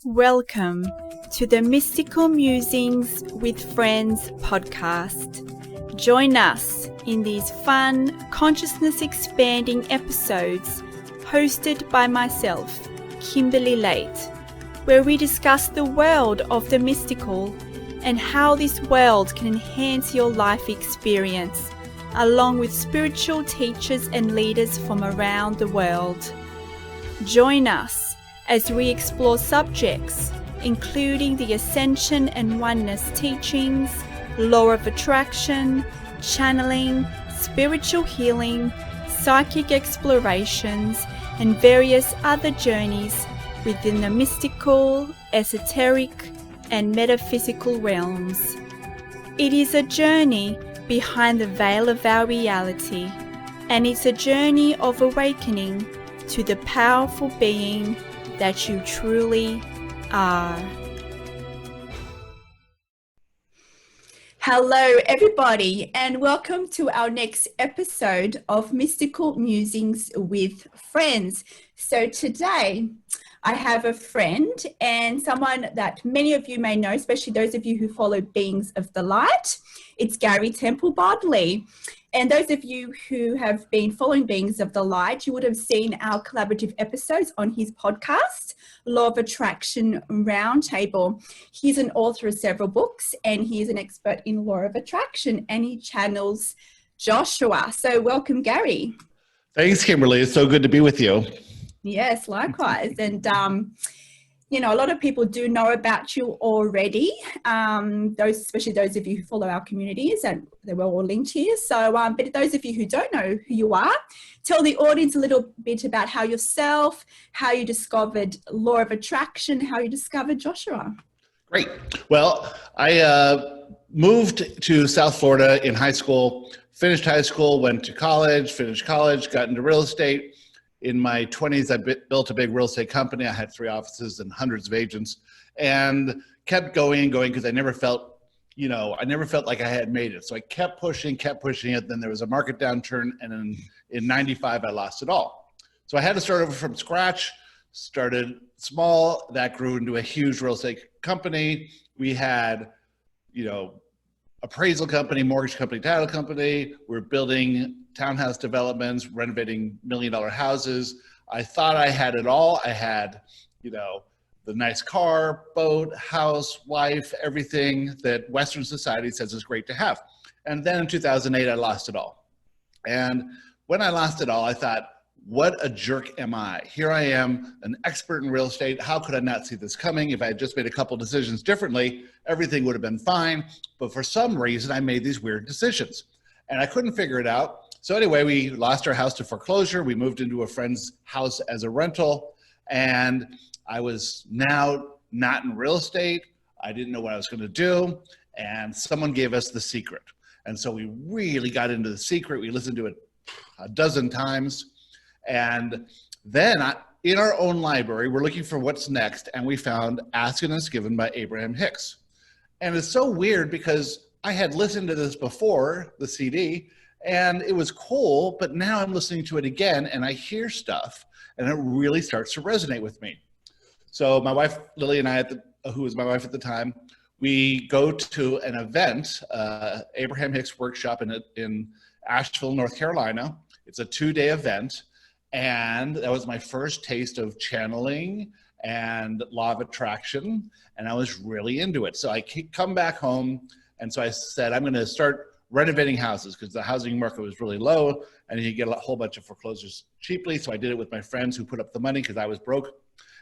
Welcome to the Mystical Musings with Friends podcast. Join us in these fun, consciousness-expanding episodes hosted by myself, Kimberley Leite, where we discuss the world of the mystical and how this world can enhance your life experience, along with spiritual teachers and leaders from around the world. Join us as we explore subjects including the ascension and oneness teachings, law of attraction, channeling, spiritual healing, psychic explorations, and various other journeys within the mystical, esoteric, and metaphysical realms. It is a journey behind the veil of our reality, and it's a journey of awakening to the powerful being that you truly are. Hello everybody, and welcome to our next episode of Mystical Musings with Friends. So today I have a friend and someone that many of you may know, especially those of you who follow Beings of the Light. It's Gary Temple Bodley. And those of you who have been following Beings of the Light, you would have seen our collaborative episodes on his podcast, Law of Attraction Roundtable. He's an author of several books and he's an expert in Law of Attraction, and he channels Joshua. So welcome, Gary. Thanks, Kimberly. It's so good to be with you. Yes, likewise. And you know, a lot of people do know about you already, especially those of you who follow our communities, and they were all linked here. So, but those of you who don't know who you are, tell the audience a little bit about how you discovered Law of Attraction, how you discovered Joshua. Great. Well, I moved to South Florida in high school, finished high school, went to college, finished college, got into real estate. In my 20s, I built a big real estate company. I had 3 offices and hundreds of agents, and kept going because I never felt like I had made it. So I kept pushing it. Then there was a market downturn, and in 95, I lost it all. So I had to start over from scratch, started small. That grew into a huge real estate company. We had, appraisal company, mortgage company, title company. We're building townhouse developments, renovating $1 million houses. I thought I had it all. I had, the nice car, boat, house, wife, everything that Western society says is great to have. And then in 2008, I lost it all. And when I lost it all, I thought, what a jerk am I? Here I am, an expert in real estate. How could I not see this coming? If I had just made a couple decisions differently, everything would have been fine. But for some reason, I made these weird decisions. And I couldn't figure it out. So anyway, we lost our house to foreclosure. We moved into a friend's house as a rental. And I was now not in real estate. I didn't know what I was going to do. And someone gave us The Secret. And so we really got into The Secret. We listened to it a dozen times. And then in our own library, we're looking for what's next. And we found Ask and It's Given by Abraham Hicks. And it's so weird because I had listened to this before, the CD, and it was cool, but now I'm listening to it again and I hear stuff and it really starts to resonate with me. So my wife, Lily, and I, who was my wife at the time, we go to an event, Abraham Hicks workshop in Asheville, North Carolina. It's a 2-day event. And that was my first taste of channeling and law of attraction. And I was really into it. So I come back home. And so I said, I'm going to start renovating houses because the housing market was really low and you get a whole bunch of foreclosures cheaply. So I did it with my friends who put up the money because I was broke.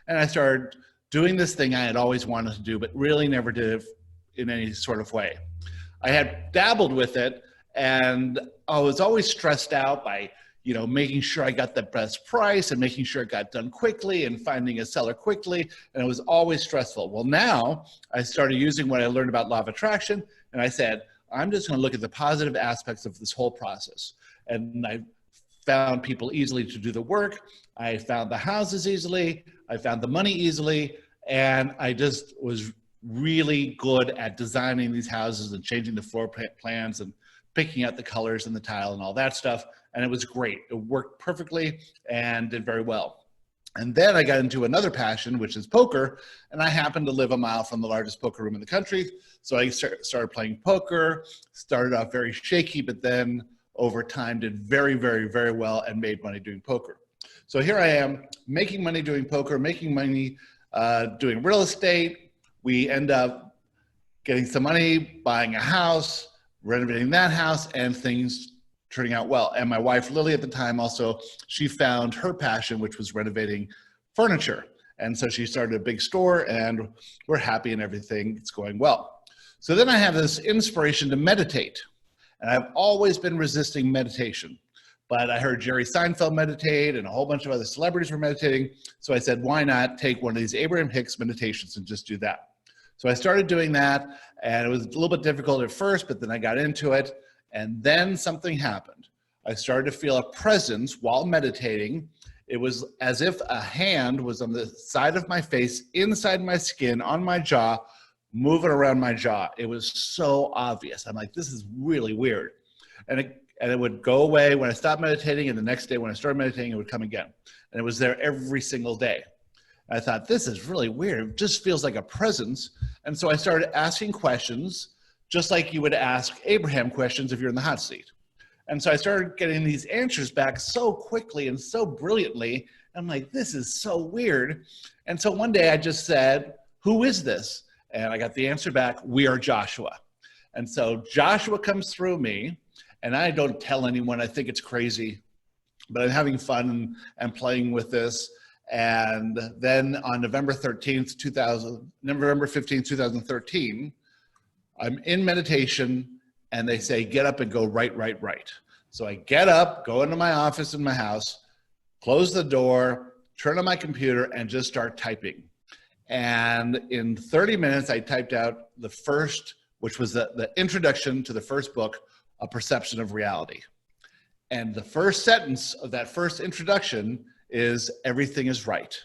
And I started doing this thing I had always wanted to do, but really never did it in any sort of way. I had dabbled with it and I was always stressed out by, making sure I got the best price and making sure it got done quickly and finding a seller quickly. And it was always stressful. Well, now I started using what I learned about law of attraction. And I said, I'm just going to look at the positive aspects of this whole process. And I found people easily to do the work. I found the houses easily. I found the money easily. And I just was really good at designing these houses and changing the floor plans and picking out the colors and the tile and all that stuff. And it was great. It worked perfectly and did very well. And then I got into another passion, which is poker. And I happened to live a mile from the largest poker room in the country. So I started playing poker, started off very shaky, but then over time did very, very, very well and made money doing poker. So here I am making money doing poker, making money doing real estate. We end up getting some money, buying a house, renovating that house, and things turning out well. And my wife, Lily, at the time also, she found her passion, which was renovating furniture. And so she started a big store, and we're happy and everything. It's going well. So then I have this inspiration to meditate. And I've always been resisting meditation. But I heard Jerry Seinfeld meditate, and a whole bunch of other celebrities were meditating. So I said, why not take one of these Abraham Hicks meditations and just do that? So I started doing that, and it was a little bit difficult at first, but then I got into it. And then something happened. I started to feel a presence while meditating. It was as if a hand was on the side of my face, inside my skin, on my jaw, moving around my jaw. It was so obvious. I'm like, this is really weird. And it would go away when I stopped meditating, and the next day when I started meditating, it would come again. And it was there every single day. I thought, this is really weird. It just feels like a presence. And so I started asking questions, just like you would ask Abraham questions if you're in the hot seat. And so I started getting these answers back so quickly and so brilliantly. I'm like, this is so weird. And so one day I just said, who is this? And I got the answer back, we are Joshua. And so Joshua comes through me, and I don't tell anyone. I think it's crazy, but I'm having fun and playing with this. And then on November 15th, 2013, I'm in meditation, and they say, get up and go right, right, right. So I get up, go into my office in my house, close the door, turn on my computer, and just start typing. And in 30 minutes, I typed out the first, which was the introduction to the first book, A Perception of Reality. And the first sentence of that first introduction is, everything is right,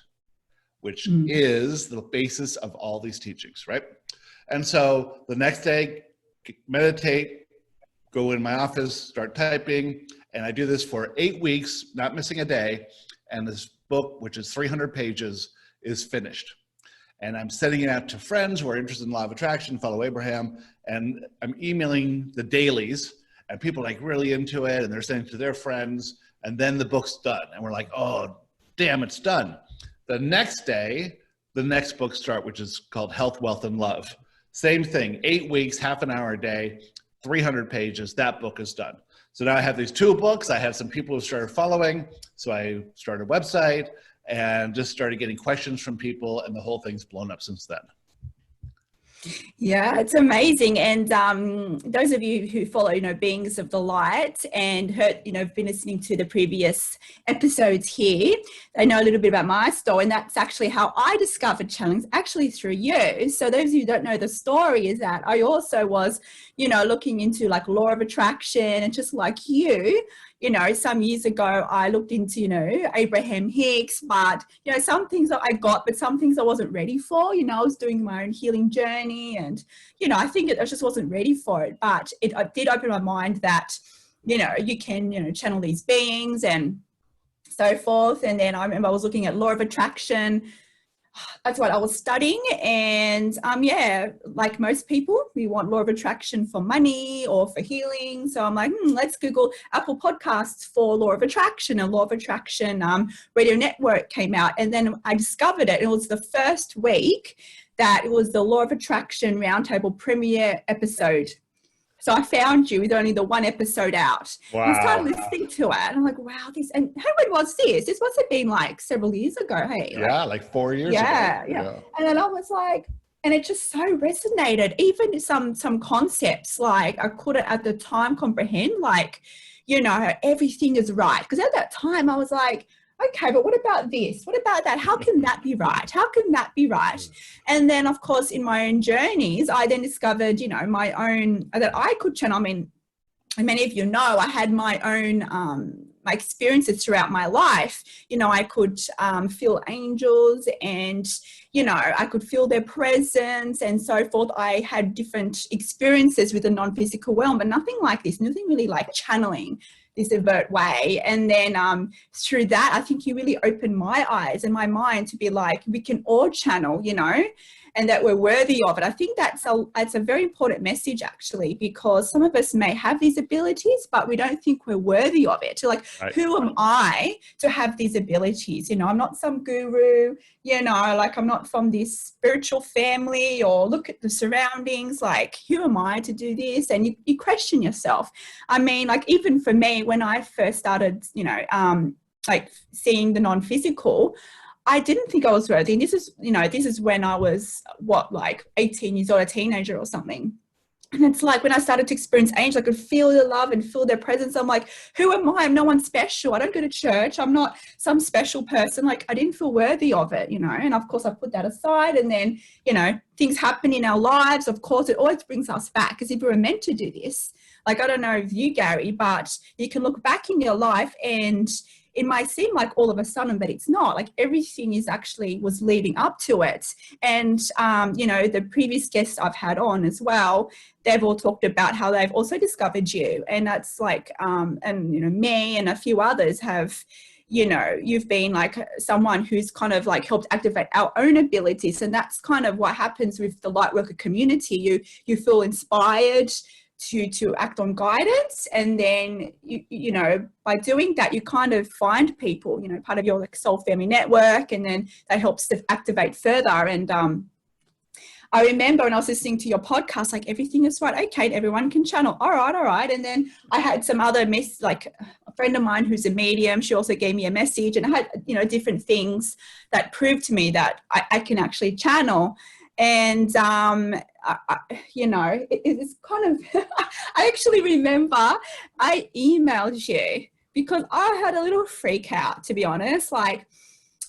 which is the basis of all these teachings, right? And so the next day, meditate, go in my office, start typing, and I do this for 8 weeks, not missing a day, and this book, which is 300 pages, is finished. And I'm sending it out to friends who are interested in law of attraction, follow Abraham, and I'm emailing the dailies, and people are like really into it, and they're sending it to their friends, and then the book's done. And we're like, oh, damn, it's done. The next day, the next book starts, which is called Health, Wealth, and Love. Same thing, 8 weeks, half an hour a day, 300 pages, that book is done. So now I have these 2 books. I have some people who started following. So I started a website and just started getting questions from people, and the whole thing's blown up since then. Yeah, it's amazing. And those of you who follow, Beings of the Light and heard, been listening to the previous episodes here, they know a little bit about my story. And that's actually how I discovered channelings, actually through you. So those of you who don't know the story is that I also was, looking into like law of attraction, and just like you, some years ago, I looked into, Abraham Hicks, but, some things that I got, but some things I wasn't ready for. I was doing my own healing journey, and, I think I just wasn't ready for it. But it did open my mind that, you can, channel these beings and so forth. And then I remember I was looking at law of attraction. That's what I was studying. And like most people, we want law of attraction for money or for healing. So I'm like, let's Google Apple Podcasts for law of attraction, and law of attraction radio network came out. And then I discovered it. It was the first week that it was the law of attraction roundtable premiere episode. So I found you with only the 1 episode out. Wow. And I started listening to it. And I'm like, wow, this, and when was this? This must have been like several years ago, hey? Yeah, like 4 years ago. Yeah. And then I was like, and it just so resonated. Even some concepts, like I couldn't at the time comprehend, like, everything is right. Because at that time I was like, okay, but what about this? What about that? How can that be right? How can that be right? And then, of course, in my own journeys, I then discovered, my own, that I could channel. I mean, many of you know, I had my own my experiences throughout my life. I could feel angels, and, I could feel their presence and so forth. I had different experiences with the non-physical realm, but nothing like this, nothing really like channeling this overt way. And then through that, I think you really opened my eyes and my mind to be like, we can all channel, you know, and that we're worthy of it. I think that's a very important message, actually, because some of us may have these abilities, but we don't think we're worthy of it. So like, Right. Who am I to have these abilities? You know, I'm not some guru, you know, like I'm not from this spiritual family, or look at the surroundings, like, who am I to do this? And you question yourself. I mean, like, even for me, when I first started, you know, like seeing the non-physical, I didn't think I was worthy. And this is when I was, like 18 years old, a teenager or something. And it's like when I started to experience angels, I could feel the love and feel their presence. I'm like, who am I? I'm no one special. I don't go to church. I'm not some special person. Like, I didn't feel worthy of it, you know. And of course I put that aside, and then, you know, things happen in our lives. Of course, it always brings us back, because if we were meant to do this, like, I don't know if you, Gary, but you can look back in your life and it might seem like all of a sudden, but it's not. Like, everything was leading up to it. And, you know, the previous guests I've had on as well, they've all talked about how they've also discovered you. And that's like, and, you know, me and a few others have, you know, you've been like someone who's kind of like helped activate our own abilities. And that's kind of what happens with the Lightworker community. You feel inspired to act on guidance, and then you know, by doing that, you kind of find people, you know, part of your like soul family network, and then that helps to activate further. And I remember when I was listening to your podcast, like, everything is right, okay, everyone can channel, all right. And then I had some other like a friend of mine who's a medium, she also gave me a message, and I had, you know, different things that proved to me that I can actually channel. And, you know, it's kind of, I actually remember I emailed you because I had a little freak out, to be honest. Like,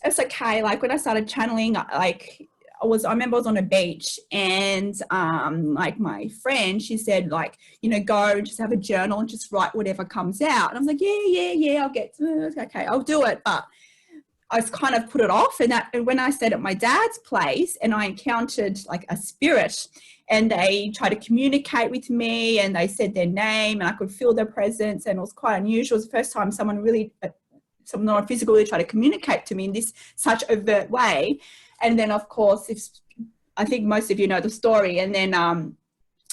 it's okay. Like, when I started channeling, like, I remember I was on a beach, and like, my friend, she said, like, you know, go and just have a journal and just write whatever comes out. And I was like, yeah, okay, I'll do it. But I was kind of put it off. And when I stayed at my dad's place and I encountered like a spirit, and they tried to communicate with me, and they said their name, and I could feel their presence, and it was quite unusual. It was the first time someone non-physical really tried to communicate to me in this such overt way. And then, of course, I think most of you know the story. And then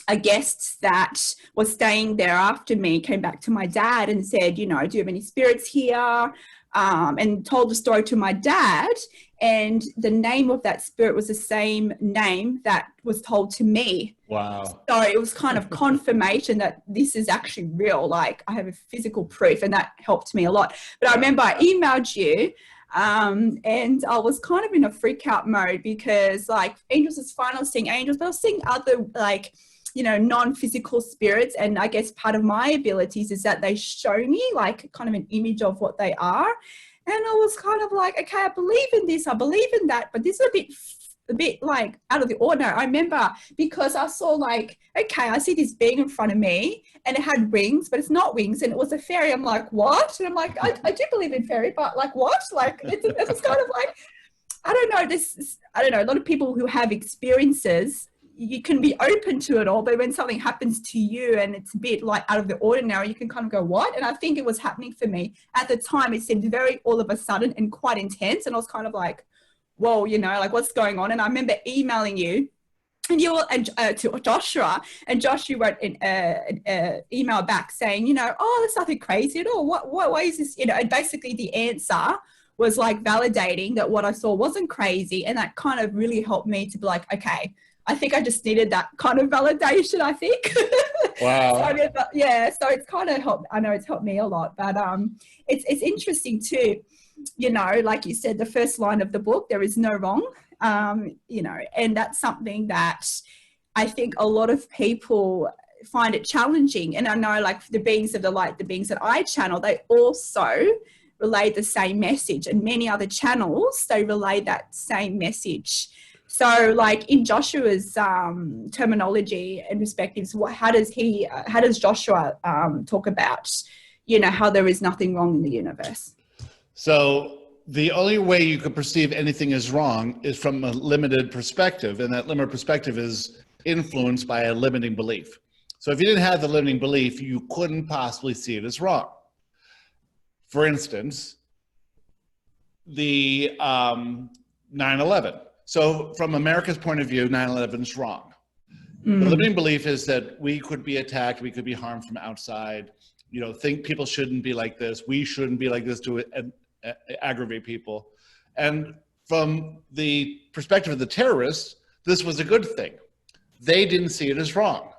a guest that was staying there after me came back to my dad and said, you know, do you have any spirits here? And told the story to my dad, and the name of that spirit was the same name that was told to me. Wow. So it was kind of confirmation that this is actually real. Like, I have a physical proof, and that helped me a lot. But I remember I emailed you, and I was kind of in a freak out mode, because like, angels is fine. I was seeing angels, but I was seeing other, like, you know, non-physical spirits. And I guess part of my abilities is that they show me like kind of an image of what they are. And I was kind of like, okay, I believe in this, I believe in that, but this is a bit like out of the ordinary. I remember, because I saw like, okay, I see this being in front of me, and it had wings, but it's not wings, and it was a fairy. I'm like, what? And I'm like, I do believe in fairy, but like, what? Like, it's kind of like, I don't know, a lot of people who have experiences, you can be open to it all, but when something happens to you and it's a bit like out of the ordinary, you can kind of go, what? And I think it was happening for me at the time. It seemed very all of a sudden and quite intense, and I was kind of like, whoa, you know, like, what's going on? And I remember emailing you, and you were to Joshua, and Josh, you wrote an email back saying, you know, oh, there's nothing crazy at all. What why is this? You know, and basically the answer was like validating that what I saw wasn't crazy, and that kind of really helped me to be like, okay, I think I just needed that kind of validation, I think. Wow. So it's kind of helped. I know it's helped me a lot, but it's interesting too, you know, like you said, the first line of the book, there is no wrong, you know, and that's something that I think a lot of people find it challenging. And I know, like, the beings of the light, the beings that I channel, they also relay the same message, and many other channels, they relay that same message. So, like, in Joshua's terminology and perspectives, how does Joshua talk about, you know, how there is nothing wrong in the universe? So the only way you could perceive anything as wrong is from a limited perspective, and that limited perspective is influenced by a limiting belief. So if you didn't have the limiting belief, you couldn't possibly see it as wrong. For instance, the 9/11. So from America's point of view, 9/11 is wrong. The limiting belief is that we could be attacked, we could be harmed from outside, think people shouldn't be like this, we shouldn't be like this to aggravate people. And from the perspective of the terrorists, this was a good thing. They didn't see it as wrong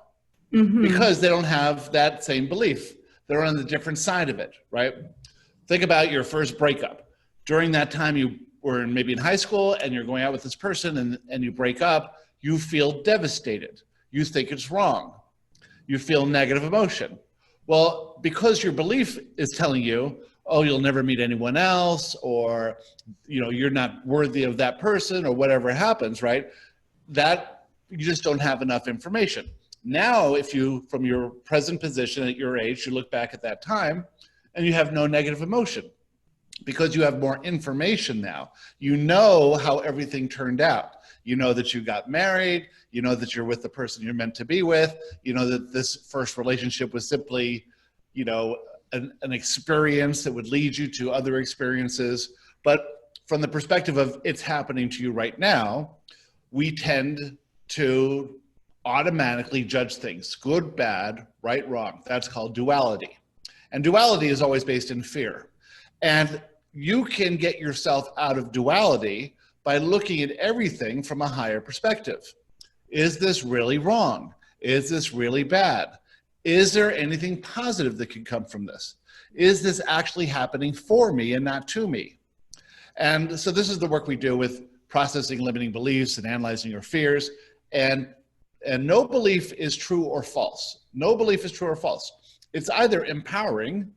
because they don't have that same belief. They're on the different side of it, right? Think about your first breakup. During that time, you were maybe in high school and you're going out with this person and you break up, you feel devastated. You think it's wrong. You feel negative emotion. Well, because your belief is telling you, oh, you'll never meet anyone else, or, you're not worthy of that person, or whatever happens, right? That you just don't have enough information. Now, if you, from your present position at your age, you look back at that time and you have no negative emotion because you have more information now. You know how everything turned out. You know that you got married. You know that you're with the person you're meant to be with. You know that this first relationship was simply, an experience that would lead you to other experiences. But from the perspective of it's happening to you right now, we tend to automatically judge things, good, bad, right, wrong. That's called duality. And duality is always based in fear. And you can get yourself out of duality by looking at everything from a higher perspective. Is this really wrong? Is this really bad? Is there anything positive that can come from this? Is this actually happening for me and not to me? And so this is the work we do with processing limiting beliefs and analyzing your fears. And no belief is true or false. No belief is true or false. It's either empowering,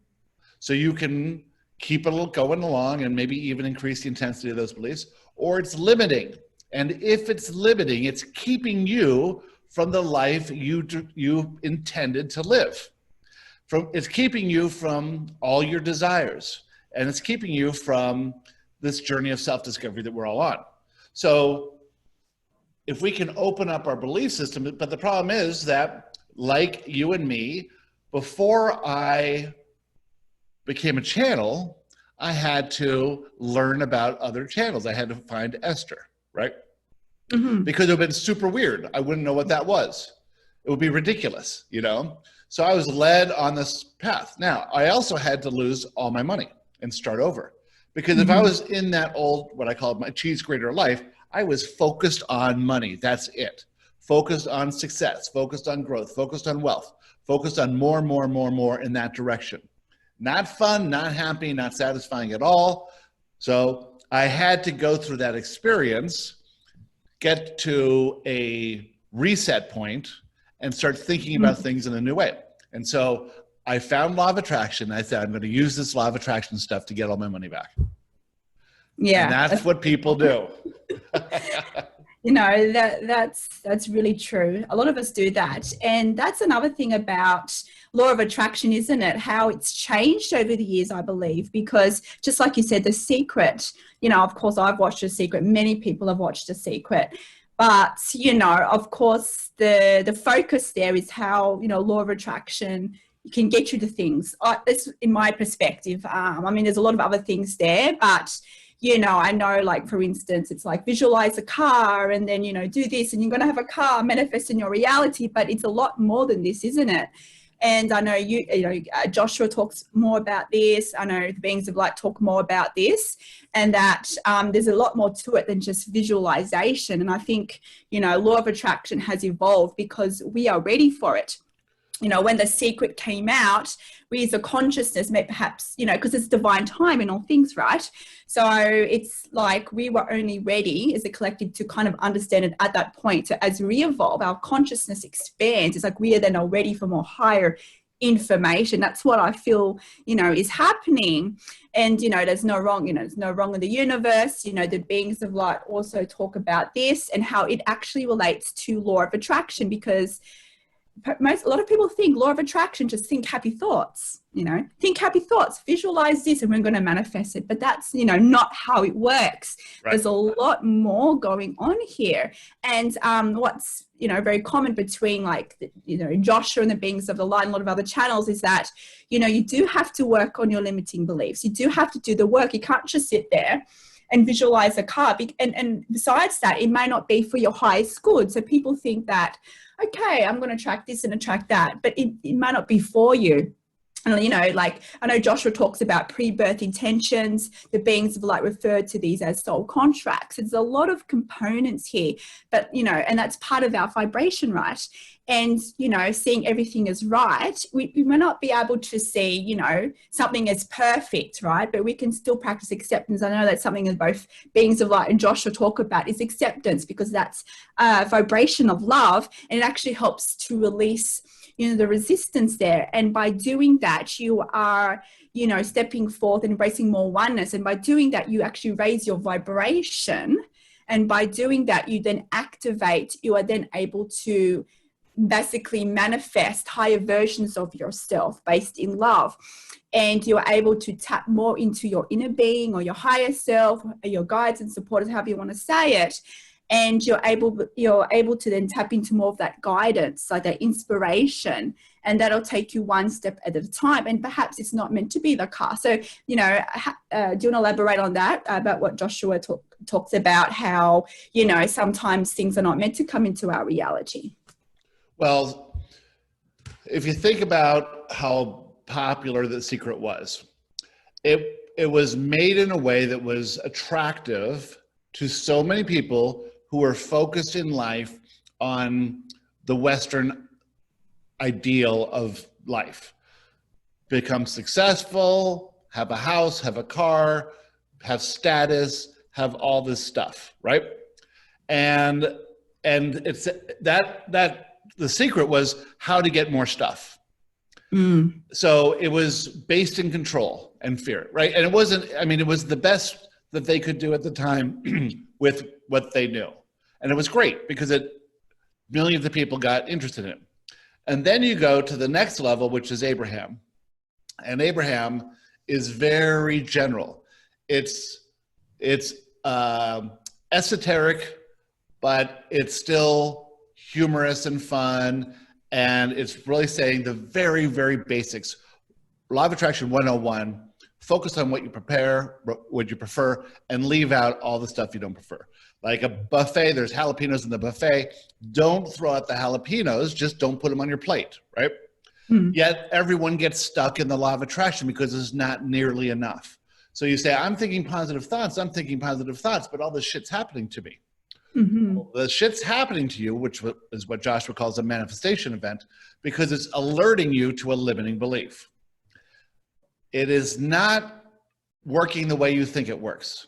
so you can keep it going along and maybe even increase the intensity of those beliefs, or it's limiting. And if it's limiting, it's keeping you from the life you intended to live. It's keeping you from all your desires, and it's keeping you from this journey of self-discovery that we're all on. So if we can open up our belief system, but the problem is that, like you and me, before I became a channel, I had to learn about other channels. I had to find Esther, right? Because it would have been super weird. I wouldn't know what that was. It would be ridiculous, So I was led on this path. Now, I also had to lose all my money and start over. Because if I was in that old, what I call my cheese grater life, I was focused on money. That's it. Focused on success, focused on growth, focused on wealth, focused on more in that direction. Not fun, not happy, not satisfying at all. So I had to go through that experience, get to a reset point, and start thinking about things in a new way. And so I found law of attraction. I said, I'm going to use this law of attraction stuff to get all my money back. Yeah. And that's what people do. That's really true. A lot of us do that. And that's another thing about law of attraction, isn't it? How it's changed over the years, I believe, because just like you said, The Secret, of course, I've watched The Secret. Many people have watched The Secret. But, of course, the focus there is how, law of attraction can get you to things. This, in my perspective, there's a lot of other things there, but I know, like, for instance, it's like visualize a car and then, do this and you're going to have a car manifest in your reality, but it's a lot more than this, isn't it? And I know Joshua talks more about this. I know the Beings of Light talk more about this, and that there's a lot more to it than just visualization. And I think, law of attraction has evolved because we are ready for it. When The Secret came out, we as a consciousness may perhaps, because it's divine time in all things, right? So it's like we were only ready as a collective to kind of understand it at that point. So as we evolve, our consciousness expands. It's like we are then all ready for more higher information. That's what I feel, is happening. And, there's no wrong, there's no wrong in the universe. The Beings of Light also talk about this and how it actually relates to law of attraction, because a lot of people think law of attraction, just think happy thoughts, think happy thoughts, visualize this and we're going to manifest it. But that's, not how it works. Right. There's a lot more going on here. And what's, very common between Joshua and the beings of the light and a lot of other channels is that, you do have to work on your limiting beliefs. You do have to do the work. You can't just sit there and visualize a car. And besides that, it may not be for your highest good. So people think that, okay, I'm going to attract this and attract that, but it might not be for you. And, I know Joshua talks about pre-birth intentions. The beings of light refer to these as soul contracts. There's a lot of components here, but, and that's part of our vibration, right? And, seeing everything as right, we may not be able to see, something as perfect, right? But we can still practice acceptance. I know that's something that both beings of light and Joshua talk about is acceptance, because that's a vibration of love, and it actually helps to release the resistance there. And by doing that, you are, stepping forth and embracing more oneness. And by doing that, you actually raise your vibration. And by doing that, you then activate, you are then able to basically manifest higher versions of yourself based in love. And you're able to tap more into your inner being or your higher self, or your guides and supporters, however you want to say it. And you're able to then tap into more of that guidance, like that inspiration, and that'll take you one step at a time. And perhaps it's not meant to be the car. So, do you want to elaborate on that, about what Joshua talks about, how, sometimes things are not meant to come into our reality? Well, if you think about how popular The Secret was, it was made in a way that was attractive to so many people who were focused in life on the Western ideal of life. Become successful, have a house, have a car, have status, have all this stuff, right? And it's that The Secret was how to get more stuff. So it was based in control and fear, right? And it was the best that they could do at the time with what they knew. And it was great because millions of people got interested in it. And then you go to the next level, which is Abraham. And Abraham is very general. It's esoteric, but it's still humorous and fun. And it's really saying the very, very basics. Law of Attraction 101. Focus on what you prefer, and leave out all the stuff you don't prefer. Like a buffet, there's jalapenos in the buffet. Don't throw out the jalapenos, just don't put them on your plate, right? Yet everyone gets stuck in the law of attraction because it's not nearly enough. So you say, I'm thinking positive thoughts, but all this shit's happening to me. Well, the shit's happening to you, which is what Joshua calls a manifestation event, because it's alerting you to a limiting belief. It is not working the way you think it works.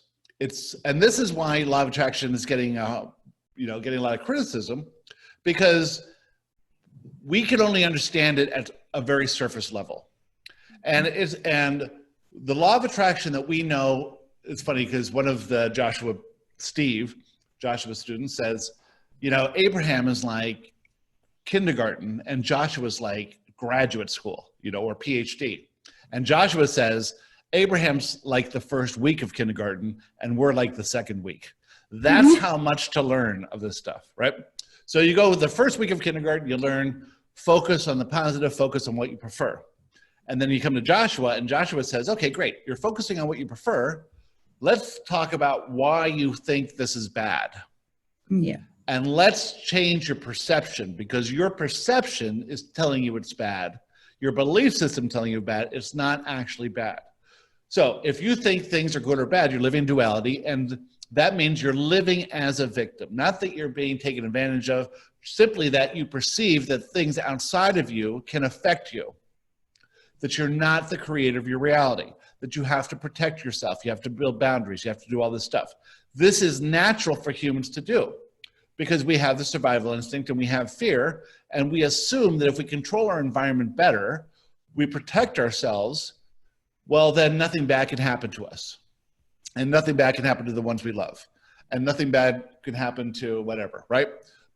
And this is why law of attraction is getting a lot of criticism, because we can only understand it at a very surface level. And the law of attraction that we know, it's funny because one of the Joshua's students says, Abraham is like kindergarten and Joshua's like graduate school, or PhD. And Joshua says, Abraham's like the first week of kindergarten and we're like the second week. That's how much to learn of this stuff, right? So you go with the first week of kindergarten, you learn focus on the positive, focus on what you prefer. And then you come to Joshua and Joshua says, okay, great. You're focusing on what you prefer. Let's talk about why you think this is bad. Yeah. And let's change your perception, because your perception is telling you it's bad. Your belief system telling you bad, it's not actually bad. So if you think things are good or bad, you're living duality, and that means you're living as a victim. Not that you're being taken advantage of, simply that you perceive that things outside of you can affect you, that you're not the creator of your reality, that you have to protect yourself, you have to build boundaries, you have to do all this stuff. This is natural for humans to do, because we have the survival instinct and we have fear, and we assume that if we control our environment better, we protect ourselves, well, then nothing bad can happen to us. And nothing bad can happen to the ones we love. And nothing bad can happen to whatever, right?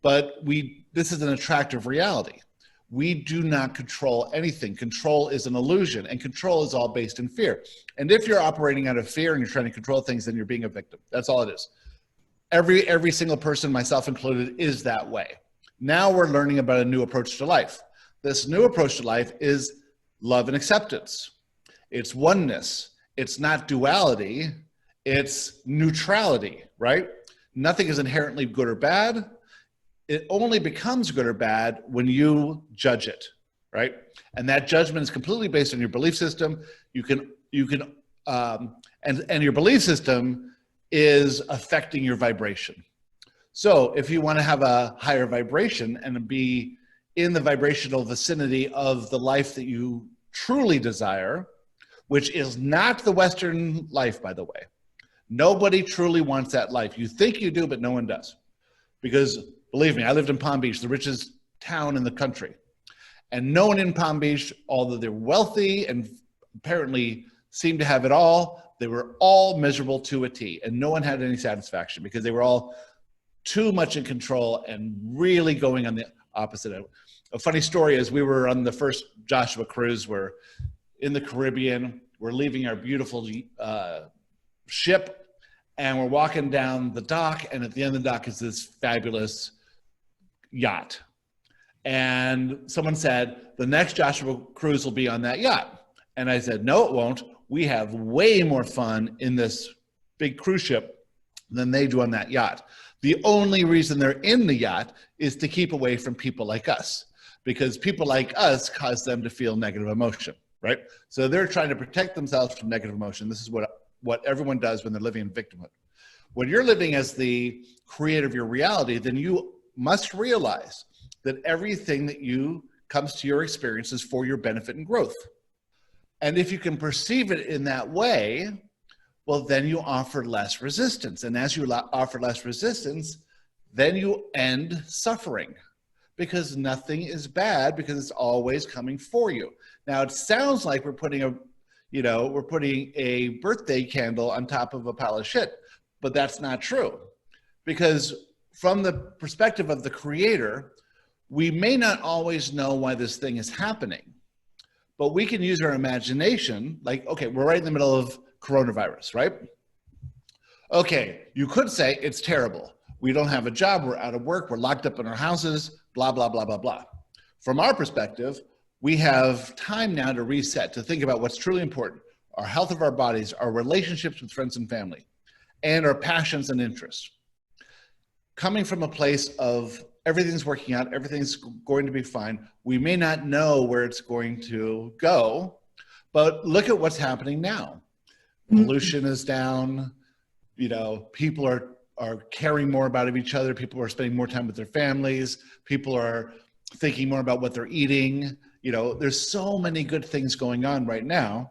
But this is an attractive reality. We do not control anything. Control is an illusion, and control is all based in fear. And if you're operating out of fear and you're trying to control things, then you're being a victim. That's all it is. Every single person, myself included, is that way. Now we're learning about a new approach to life. This new approach to life is love and acceptance. It's oneness. It's not duality. It's neutrality, right? Nothing is inherently good or bad. It only becomes good or bad when you judge it, right? And that judgment is completely based on your belief system. And your belief system is affecting your vibration. So if you want to have a higher vibration and be in the vibrational vicinity of the life that you truly desire, which is not the Western life, by the way. Nobody truly wants that life. You think you do, but no one does. Because believe me, I lived in Palm Beach, the richest town in the country. And no one in Palm Beach, although they're wealthy and apparently seem to have it all, they were all miserable to a T. And no one had any satisfaction because they were all too much in control and really going on the opposite end. A funny story is we were on the first Joshua cruise. We're in the Caribbean. We're leaving our beautiful ship, and we're walking down the dock, and at the end of the dock is this fabulous yacht. And someone said, the next Joshua cruise will be on that yacht. And I said, no, it won't. We have way more fun in this big cruise ship than they do on that yacht. The only reason they're in the yacht is to keep away from people like us, because people like us cause them to feel negative emotion, right? So they're trying to protect themselves from negative emotion. This is what everyone does when they're living in victimhood. When you're living as the creator of your reality, then you must realize that everything that comes to your experience is for your benefit and growth. And if you can perceive it in that way, well, then you offer less resistance. And as you offer less resistance, then you end suffering, because nothing is bad, because it's always coming for you. Now, it sounds like we're putting a birthday candle on top of a pile of shit, but that's not true. Because from the perspective of the creator, we may not always know why this thing is happening, but we can use our imagination. Like, okay, we're right in the middle of coronavirus, right? Okay, you could say it's terrible. We don't have a job, we're out of work, we're locked up in our houses, blah, blah, blah, blah, blah. From our perspective, we have time now to reset, to think about what's truly important: our health of our bodies, our relationships with friends and family, and our passions and interests. Coming from a place of everything's working out, everything's going to be fine, we may not know where it's going to go, but look at what's happening now. Pollution is down, people are caring more about each other, people are spending more time with their families, people are thinking more about what they're eating. There's so many good things going on right now.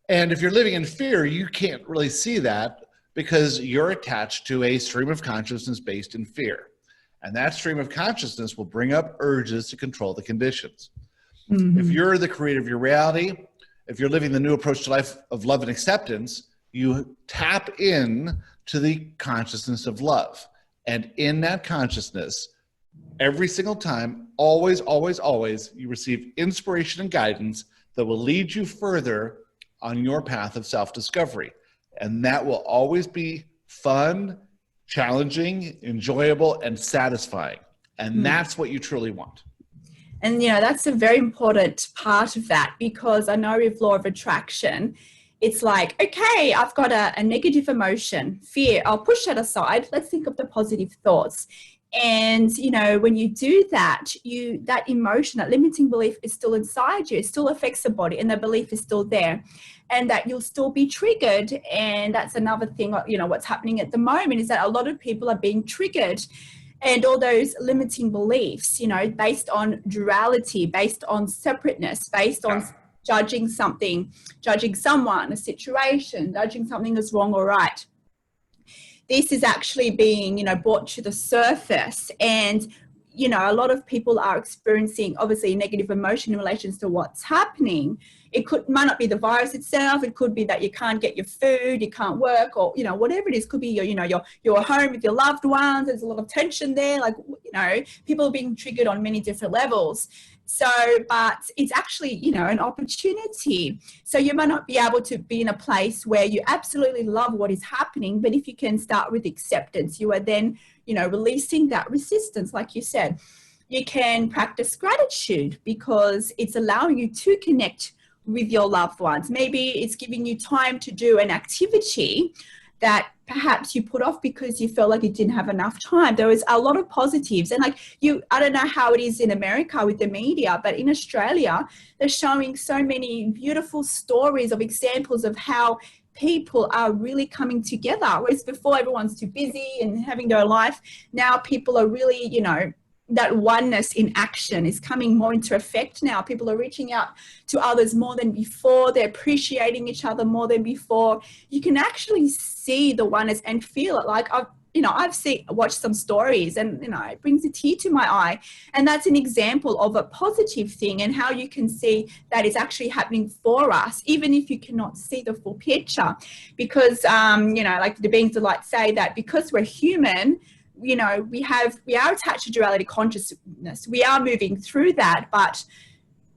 And if you're living in fear, you can't really see that because you're attached to a stream of consciousness based in fear. And that stream of consciousness will bring up urges to control the conditions. Mm-hmm. If you're the creator of your reality, if you're living the new approach to life of love and acceptance, you tap in to the consciousness of love. And in that consciousness, every single time, always, always, always, you receive inspiration and guidance that will lead you further on your path of self-discovery. And that will always be fun, challenging, enjoyable, and satisfying. And that's what you truly want. And, that's a very important part of that, because I know with law of attraction, it's like, okay, I've got a negative emotion, fear. I'll push that aside. Let's think of the positive thoughts. And, when you do that, that emotion, that limiting belief is still inside you. It still affects the body, and the belief is still there, and that you'll still be triggered. And that's another thing, what's happening at the moment is that a lot of people are being triggered. And all those limiting beliefs, based on duality, based on separateness, based on judging something, judging someone, a situation, judging something as wrong or right. This is actually being, brought to the surface. And, a lot of people are experiencing, obviously, negative emotion in relation to what's happening. It might not be the virus itself. It could be that you can't get your food, you can't work, or, whatever it is. Could be you're home with your loved ones. There's a lot of tension there. Like, people are being triggered on many different levels. So, but it's actually, you know, an opportunity. So you might not be able to be in a place where you absolutely love what is happening, but if you can start with acceptance, you are then, you know, releasing that resistance, like you said. You can practice gratitude because it's allowing you to connect with your loved ones. Maybe it's giving you time to do an activity that perhaps you put off because you felt like you didn't have enough time. There was a lot of positives. And like I don't know how it is in America with the media, but in Australia, they're showing so many beautiful stories of examples of how people are really coming together. Whereas before everyone's too busy and having their life, now people are really, you know, that oneness in action is coming more into effect now. People are reaching out to others more than before. They're appreciating each other more than before. You can actually see the oneness and feel it. Like I've watched some stories and, you know, it brings a tear to my eye. And that's an example of a positive thing and how you can see that is actually happening for us, even if you cannot see the full picture. Because, you know, like the beings of light say that because we're human, you know, we are attached to duality consciousness. We are moving through that, but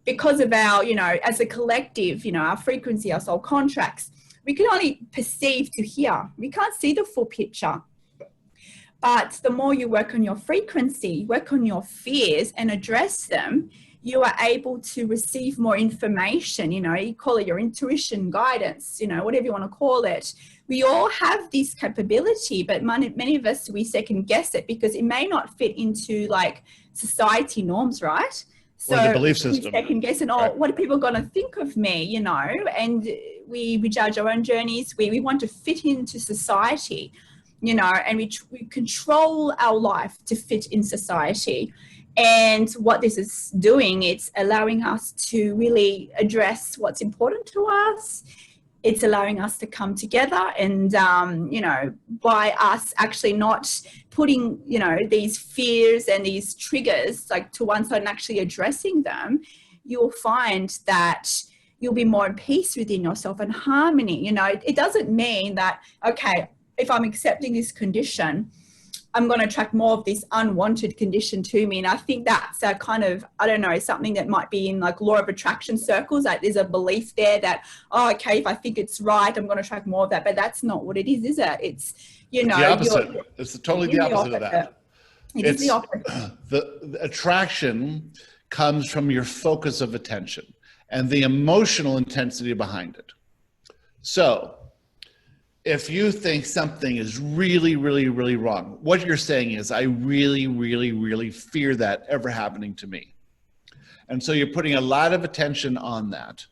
because of our, you know, as a collective, you know, our frequency, our soul contracts, we can only perceive to hear. We can't see the full picture. But the more you work on your frequency, work on your fears and address them, you are able to receive more information. You know, you call it your intuition, guidance, you know, whatever you want to call it. We all have this capability, but many of us, we second guess it because it may not fit into like society norms, right? So or the belief system. We second guess and, right. What are people going to think of me, you know? And we judge our own journeys. We want to fit into society, you know, and we control our life to fit in society. And what this is doing, it's allowing us to really address what's important to us. It's allowing us to come together and, you know, by us actually not putting, you know, these fears and these triggers like to one side and actually addressing them, you'll find that you'll be more in peace within yourself and harmony. You know, it doesn't mean that, okay, if I'm accepting this condition, I'm going to attract more of this unwanted condition to me. And I think that's a kind of, I don't know, something that might be in like law of attraction circles. Like there's a belief there that, oh, okay, if I think it's right, I'm going to attract more of that. But that's not what it is it? It's, you know. The opposite. It's totally the opposite of that. It is the opposite. The attraction comes from your focus of attention and the emotional intensity behind it. So if you think something is really, really, really wrong, what you're saying is, I really, really, really fear that ever happening to me. And so you're putting a lot of attention on that.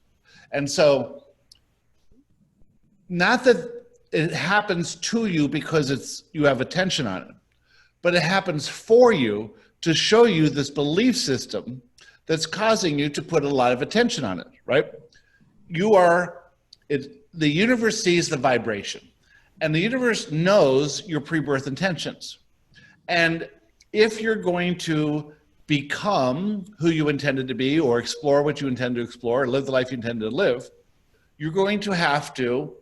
And so not that it happens to you because you have attention on it, but it happens for you to show you this belief system that's causing you to put a lot of attention on it, right? The universe sees the vibration, and the universe knows your pre-birth intentions. And if you're going to become who you intended to be, or explore what you intend to explore, or live the life you intend to live, you're going to have to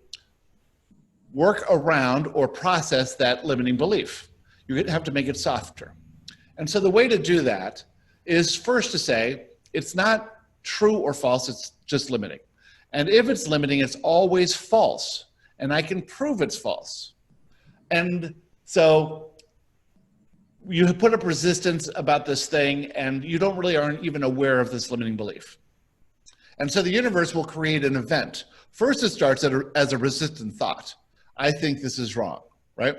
work around or process that limiting belief. You're going to have to make it softer. And so the way to do that is first to say, it's not true or false, it's just limiting. And if it's limiting, it's always false. And I can prove it's false. And so you put up resistance about this thing, and you aren't even aware of this limiting belief. And so the universe will create an event. First, it starts as a resistant thought. I think this is wrong, right?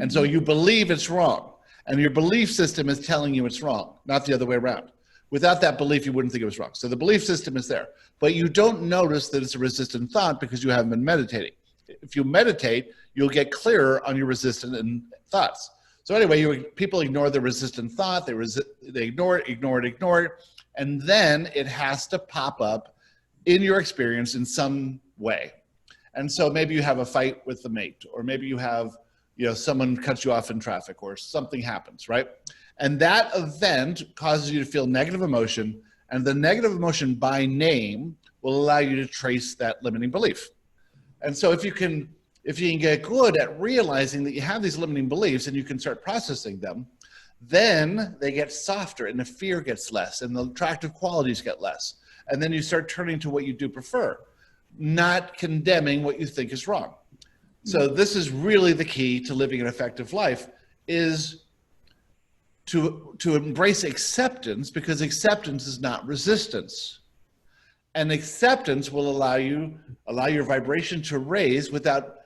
And so you believe it's wrong. And your belief system is telling you it's wrong, not the other way around. Without that belief, you wouldn't think it was wrong. So the belief system is there. But you don't notice that it's a resistant thought because you haven't been meditating. If you meditate, you'll get clearer on your resistant thoughts. So anyway, people ignore the resistant thought. They ignore it. And then it has to pop up in your experience in some way. And so maybe you have a fight with the mate, or maybe you have, someone cuts you off in traffic, or something happens, right? And that event causes you to feel negative emotion, and the negative emotion by name will allow you to trace that limiting belief. And so if you can get good at realizing that you have these limiting beliefs and you can start processing them, then they get softer and the fear gets less and the attractive qualities get less. And then you start turning to what you do prefer, not condemning what you think is wrong. So this is really the key to living an effective life, is to embrace acceptance, because acceptance is not resistance. And acceptance will allow your vibration to raise without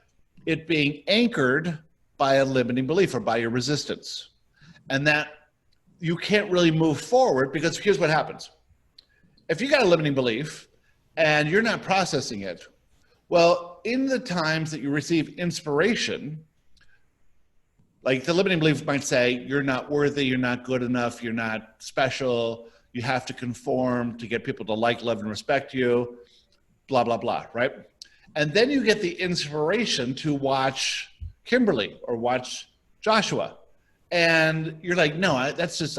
it being anchored by a limiting belief or by your resistance. And that you can't really move forward, because here's what happens. If you got a limiting belief and you're not processing it, well, in the times that you receive inspiration, like the limiting belief might say, you're not worthy, you're not good enough, you're not special, you have to conform to get people to like, love, and respect you, blah, blah, blah, right? And then you get the inspiration to watch Kimberly or watch Joshua. And you're like, no, I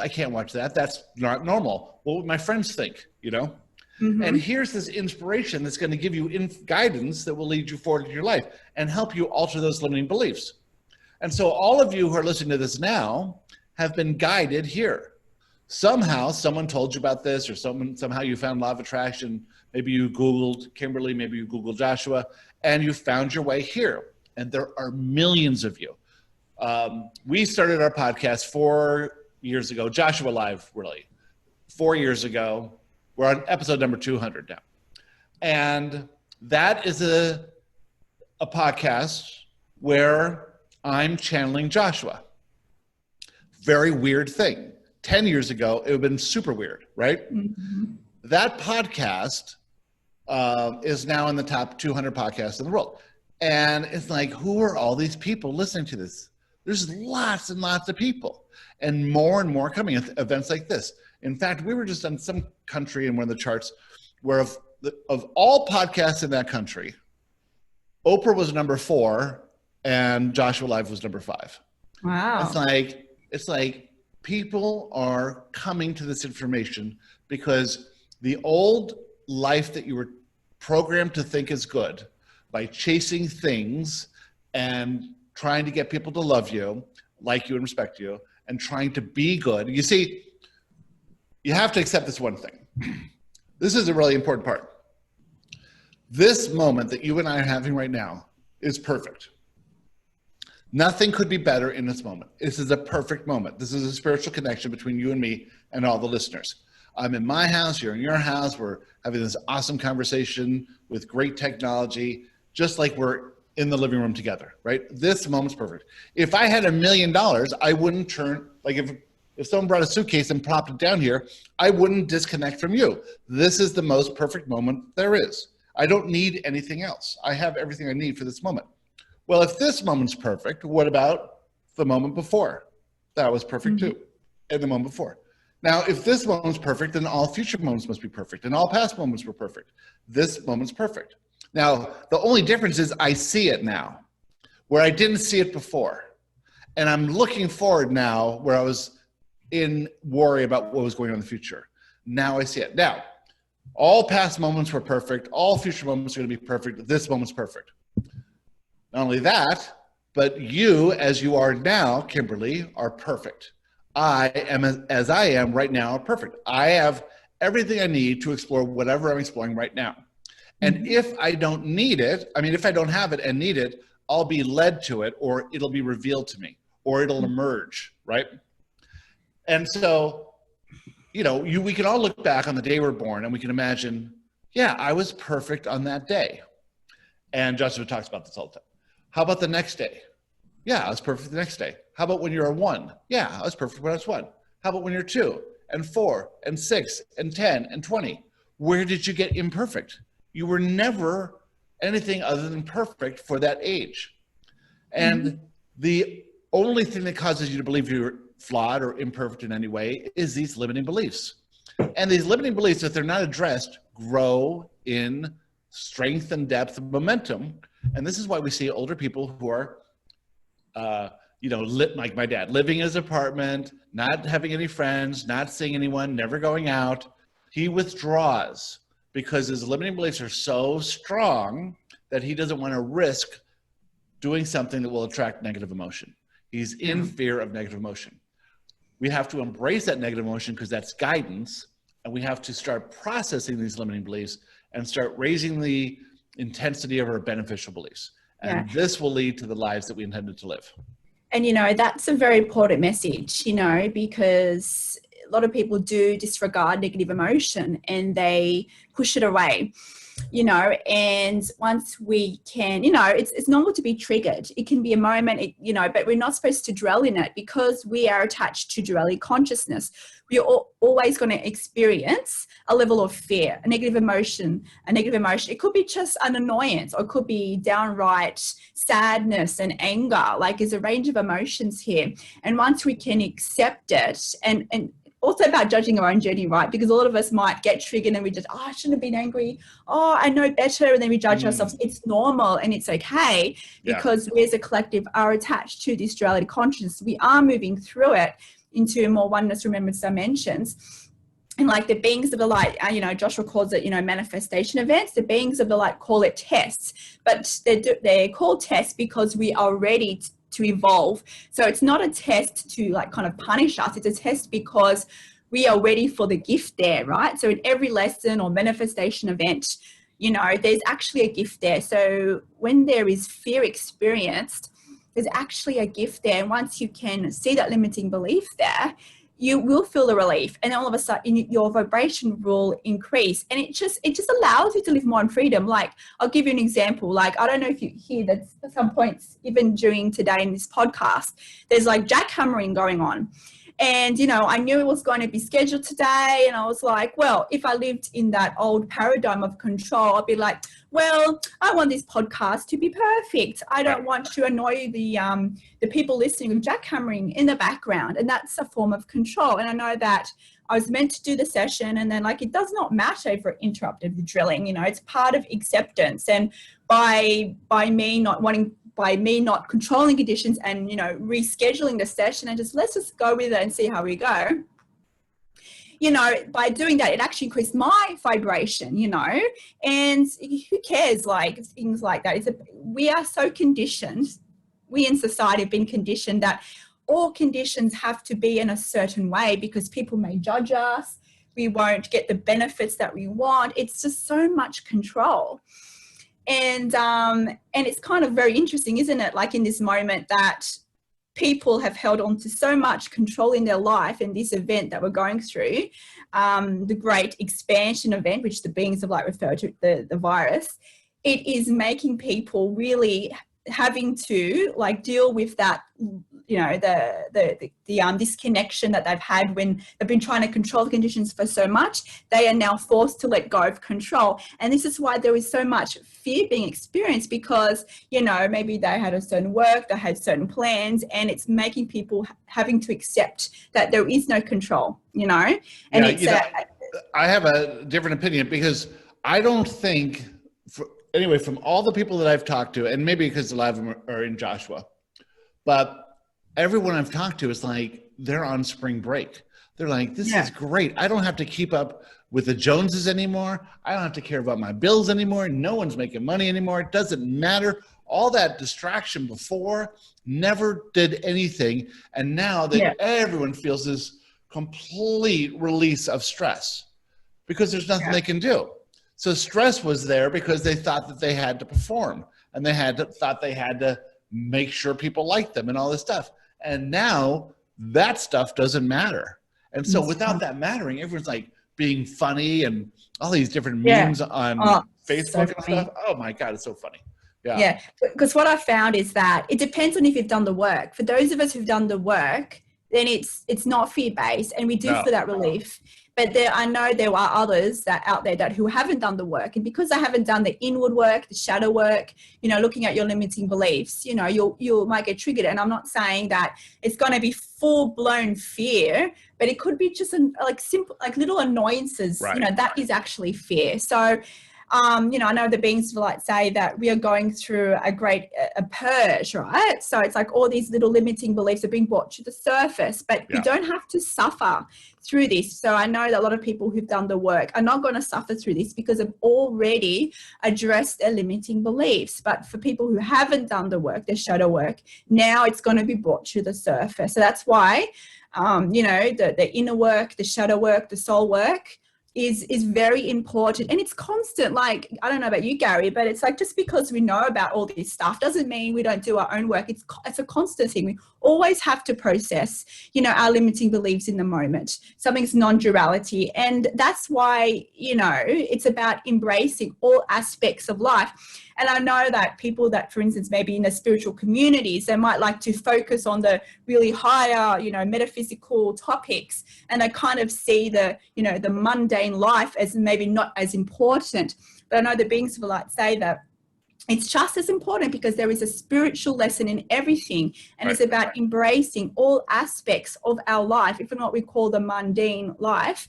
can't watch that. That's not normal. What would my friends think, you know? Mm-hmm. And here's this inspiration that's going to give you guidance that will lead you forward in your life and help you alter those limiting beliefs. And so all of you who are listening to this now have been guided here. Somehow someone told you about this, or somehow you found law of attraction. Maybe you Googled Kimberly, maybe you Googled Joshua, and you found your way here. And there are millions of you. We started our podcast 4 years ago, Joshua Live, really, 4 years ago. We're on episode number 200 now. And that is a podcast where I'm channeling Joshua. Very weird thing. 10 years ago, it would have been super weird, right? Mm-hmm. That podcast is now in the top 200 podcasts in the world. And it's like, who are all these people listening to this? There's lots and lots of people, and more coming at events like this. In fact, we were just on some country in one of the charts where of all podcasts in that country, Oprah was number 4 and Joshua Live was number 5. Wow. It's like people are coming to this information because the old life that you were programmed to think is good by chasing things and trying to get people to love you, like you, and respect you, and trying to be good. You see, you have to accept this one thing. This is a really important part. This moment that you and I are having right now is perfect. Nothing could be better in this moment. This is a perfect moment. This is a spiritual connection between you and me and all the listeners. I'm in my house, you're in your house, we're having this awesome conversation with great technology, just like we're in the living room together, right? This moment's perfect. If I had $1 million, I wouldn't turn, like if someone brought a suitcase and plopped it down here, I wouldn't disconnect from you. This is the most perfect moment there is. I don't need anything else. I have everything I need for this moment. Well, if this moment's perfect, what about the moment before? That was perfect too, and the moment before. Now, if this moment's perfect, then all future moments must be perfect, and all past moments were perfect. This moment's perfect. Now, the only difference is I see it now, where I didn't see it before. And I'm looking forward now, where I was in worry about what was going on in the future. Now I see it. Now, all past moments were perfect. All future moments are going to be perfect. This moment's perfect. Not only that, but you, as you are now, Kimberly, are perfect. I am, as I am right now, perfect. I have everything I need to explore whatever I'm exploring right now. And if I don't need it, if I don't have it and need it, I'll be led to it, or it'll be revealed to me, or it'll emerge, right? And so, we can all look back on the day we're born and we can imagine, yeah, I was perfect on that day. And Joshua talks about this all the time. How about the next day? Yeah, I was perfect the next day. How about when you're a 1? Yeah, I was perfect when I was 1. How about when you're 2 and 4 and 6 and 10 and 20? Where did you get imperfect? You were never anything other than perfect for that age. And the only thing that causes you to believe you're flawed or imperfect in any way is these limiting beliefs. And these limiting beliefs, if they're not addressed, grow in strength and depth and momentum. And this is why we see older people who are, like my dad, living in his apartment, not having any friends, not seeing anyone, never going out. He withdraws because his limiting beliefs are so strong that he doesn't want to risk doing something that will attract negative emotion. He's in fear of negative emotion. we have to embrace that negative emotion because that's guidance. And we have to start processing these limiting beliefs and start raising the intensity of our beneficial beliefs. And this will lead to the lives that we intended to live. And, that's a very important message, because a lot of people do disregard negative emotion and they push it away, and once we can, it's normal to be triggered. It can be a moment, but we're not supposed to dwell in it because we are attached to duality consciousness. We're always going to experience a level of fear, a negative emotion. It could be just an annoyance, or it could be downright sadness and anger. Like, there's a range of emotions here. And once we can accept it, and also about judging our own journey, right? Because a lot of us might get triggered and we just, I shouldn't have been angry. I know better. And then we judge ourselves. It's normal and it's okay because we as a collective are attached to this duality consciousness. We are moving through it into more oneness, remembrance dimensions. And like the beings of the light, Joshua calls it, manifestation events. The beings of the light call it tests, but they're called tests because we are ready to evolve. So it's not a test to like kind of punish us. It's a test because we are ready for the gift there, right? So in every lesson or manifestation event, there's actually a gift there. So when there is fear experienced, there's actually a gift there. And once you can see that limiting belief there, you will feel the relief, and all of a sudden your vibration will increase, and it just allows you to live more in freedom. Like, I'll give you an example. Like, I don't know if you hear that at some points, even during today in this podcast, there's like jackhammering going on. And, I knew it was going to be scheduled today. And I was like, well, if I lived in that old paradigm of control, I'd be like, well, I want this podcast to be perfect. I don't want to annoy the people listening with jackhammering in the background. And that's a form of control. And I know that I was meant to do the session, and then like, it does not matter if we're interrupted with drilling, it's part of acceptance. And by me not controlling conditions and, rescheduling the session and let's just go with it and see how we go. By doing that, it actually increased my vibration, and who cares, like things like that. We are so conditioned. We in society have been conditioned that all conditions have to be in a certain way because people may judge us. We won't get the benefits that we want. It's just so much control. And it's kind of very interesting, isn't it? Like in this moment that people have held on to so much control in their life in this event that we're going through, the great expansion event, which the beings of light refer to, the virus. It is making people really having to like deal with that, the disconnection that they've had when they've been trying to control the conditions for so much. They are now forced to let go of control. And this is why there is so much fear being experienced because, maybe they had a certain work, they had certain plans, and it's making people having to accept that there is no control, and I have a different opinion because I don't think, anyway, from all the people that I've talked to, and maybe because a lot of them are in Joshua, but everyone I've talked to is like, they're on spring break. They're like, this is great. I don't have to keep up with the Joneses anymore. I don't have to care about my bills anymore. No one's making money anymore. It doesn't matter. All that distraction before never did anything. And now that everyone feels this complete release of stress because there's nothing they can do. So stress was there because they thought that they had to perform, and they thought they had to make sure people liked them and all this stuff. And now that stuff doesn't matter. And so without that mattering, everyone's like being funny and all these different memes on Facebook and stuff. Oh my God, it's so funny. Yeah. Because what I found is that it depends on if you've done the work. For those of us who've done the work, then it's not fear-based, and we do feel that relief. But I know there are others that out there who haven't done the work, and because they haven't done the inward work, the shadow work, looking at your limiting beliefs, you might get triggered. And I'm not saying that it's going to be full-blown fear, but it could be just simple, like little annoyances. Right. That is actually fear. So. I know the beings of light say that we are going through a purge, right? So it's like all these little limiting beliefs are being brought to the surface, but you don't have to suffer through this. So I know that a lot of people who've done the work are not going to suffer through this because they've already addressed their limiting beliefs. But for people who haven't done the work, their shadow work, now it's going to be brought to the surface. So that's why the inner work, the shadow work, the soul work is very important, and it's constant. Like, I don't know about you, Gary, but it's like, just because we know about all this stuff doesn't mean we don't do our own work. It's a constant thing. We always have to process, our limiting beliefs in the moment. Something's non-duality, and that's why, it's about embracing all aspects of life. And I know that people that, for instance, maybe in the spiritual communities, they might like to focus on the really higher, metaphysical topics, and they kind of see the mundane life as maybe not as important. But I know the beings of light say that it's just as important, because there is a spiritual lesson in everything, and it's about embracing all aspects of our life, even what we call the mundane life,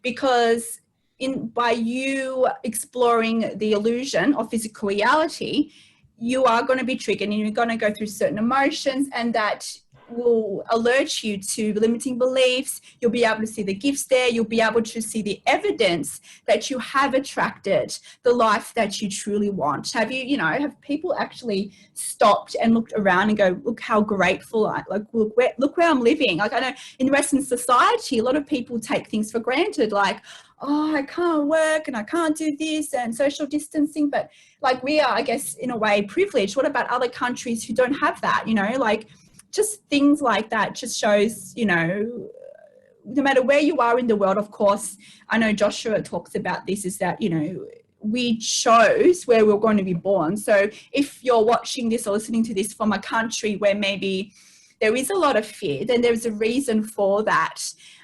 because by you exploring the illusion of physical reality, you are going to be triggered, and you're going to go through certain emotions, and that will alert you to limiting beliefs. You'll be able to see the gifts there. You'll be able to see the evidence that you have attracted the life that you truly want. Have people actually stopped and looked around and go, look how grateful look where I'm living. Like, I know in Western society, a lot of people take things for granted, like, oh, I can't work and I can't do this, and social distancing. But like, we are, I guess, in a way privileged. What about other countries who don't have that? Just things like that just shows, no matter where you are in the world. Of course, I know Joshua talks about this, is that, we chose where we're going to be born. So if you're watching this or listening to this from a country where maybe there is a lot of fear, then there's a reason for that.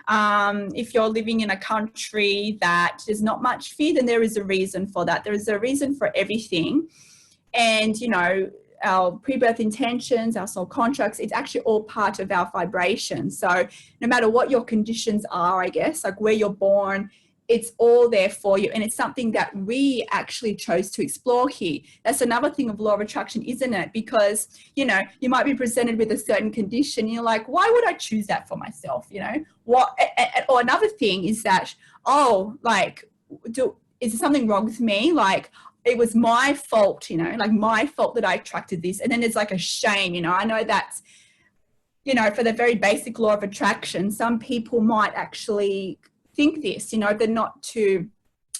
If you're living in a country that there's not much fear, then there is a reason for that. There is a reason for everything. And, our pre-birth intentions, our soul contracts, it's actually all part of our vibration. So no matter what your conditions are, I guess, like where you're born, it's all there for you. And it's something that we actually chose to explore here. That's another thing of law of attraction, isn't it? Because, you might be presented with a certain condition. You're like, why would I choose that for myself? Or another thing is that, is there something wrong with me? Like, it was my fault, my fault that I attracted this. And then there's like a shame, I know that's, for the very basic law of attraction, some people might actually think this, if they're not too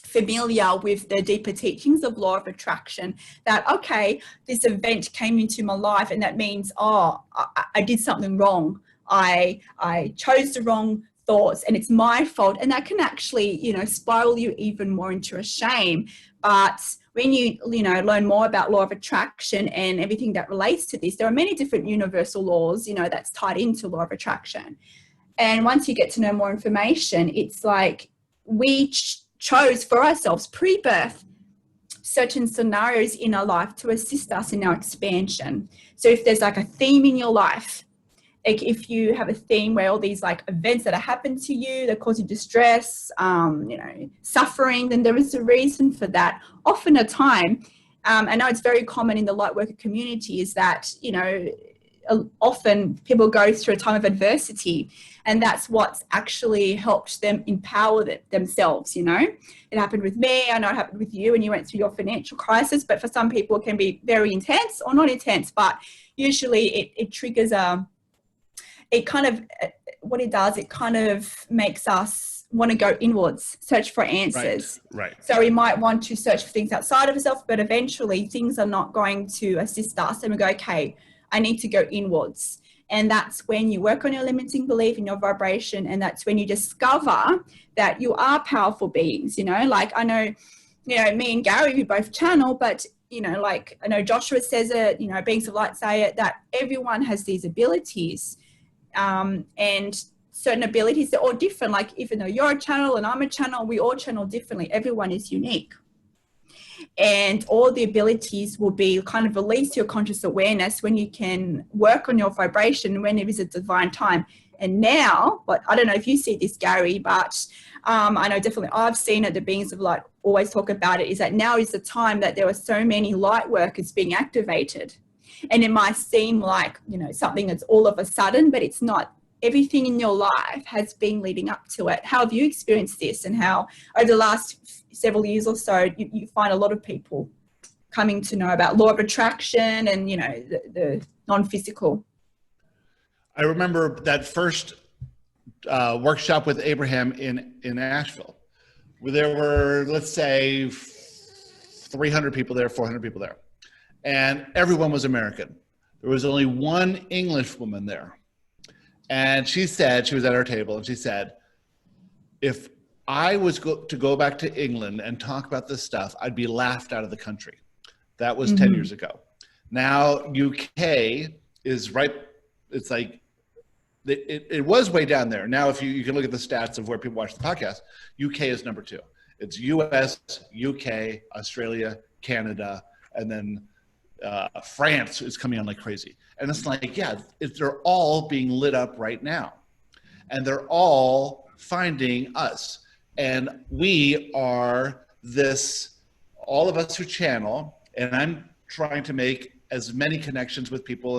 familiar with the deeper teachings of law of attraction, that, okay, this event came into my life, and that means, I did something wrong. I chose the wrong thoughts, and it's my fault. And that can actually, spiral you even more into a shame. But when you learn more about law of attraction and everything that relates to this, there are many different universal laws, that's tied into law of attraction. And once you get to know more information, it's like we chose for ourselves pre-birth certain scenarios in our life to assist us in our expansion. So if there's like a theme in your life, like if you have a theme where all these like events that have happened to you that cause you distress, suffering, then there is a reason for that. Often a time, I know it's very common in the Lightworker community, is that, often people go through a time of adversity, and that's what's actually helped them empower themselves. It happened with me. I know it happened with you, and you went through your financial crisis, but for some people it can be very intense or not intense, but usually it triggers what it does, it kind of makes us want to go inwards, search for answers. Right. So we might want to search for things outside of ourselves, but eventually things are not going to assist us, and we go, okay, I need to go inwards. And that's when you work on your limiting belief and your vibration, and that's when you discover that you are powerful beings. Like, I know, me and Gary, we both channel, but like I know Joshua says it, beings of light say it, that everyone has these abilities. And certain abilities, they're all different. Like, even though you're a channel and I'm a channel, we all channel differently. Everyone is unique. And all the abilities will be kind of released to your conscious awareness when you can work on your vibration, when it is a divine time. And now, but I don't know if you see this, Gary, but I know definitely I've seen it, the beings of light always talk about it, is that now is the time that there are so many light workers being activated. And it might seem like, something that's all of a sudden, but it's not. Everything in your life has been leading up to it. How have you experienced this, and how over the last several years or so, you find a lot of people coming to know about law of attraction and, the non-physical? I remember that first workshop with Abraham in Asheville, where there were, let's say, 300 people there, 400 people there, and everyone was American. There was only one English woman there, and she said, she was at our table, and she said, if I was to go back to England and talk about this stuff, I'd be laughed out of the country. That was 10 years ago. Now UK is right, it's like, it was way down there. Now, if you can look at the stats of where people watch the podcast, UK is number 2. It's US, UK, Australia, Canada, and then France is coming on like crazy. And it's like, yeah, they're all being lit up right now. And they're all finding us. And we are this, all of us who channel, and I'm trying to make as many connections with people,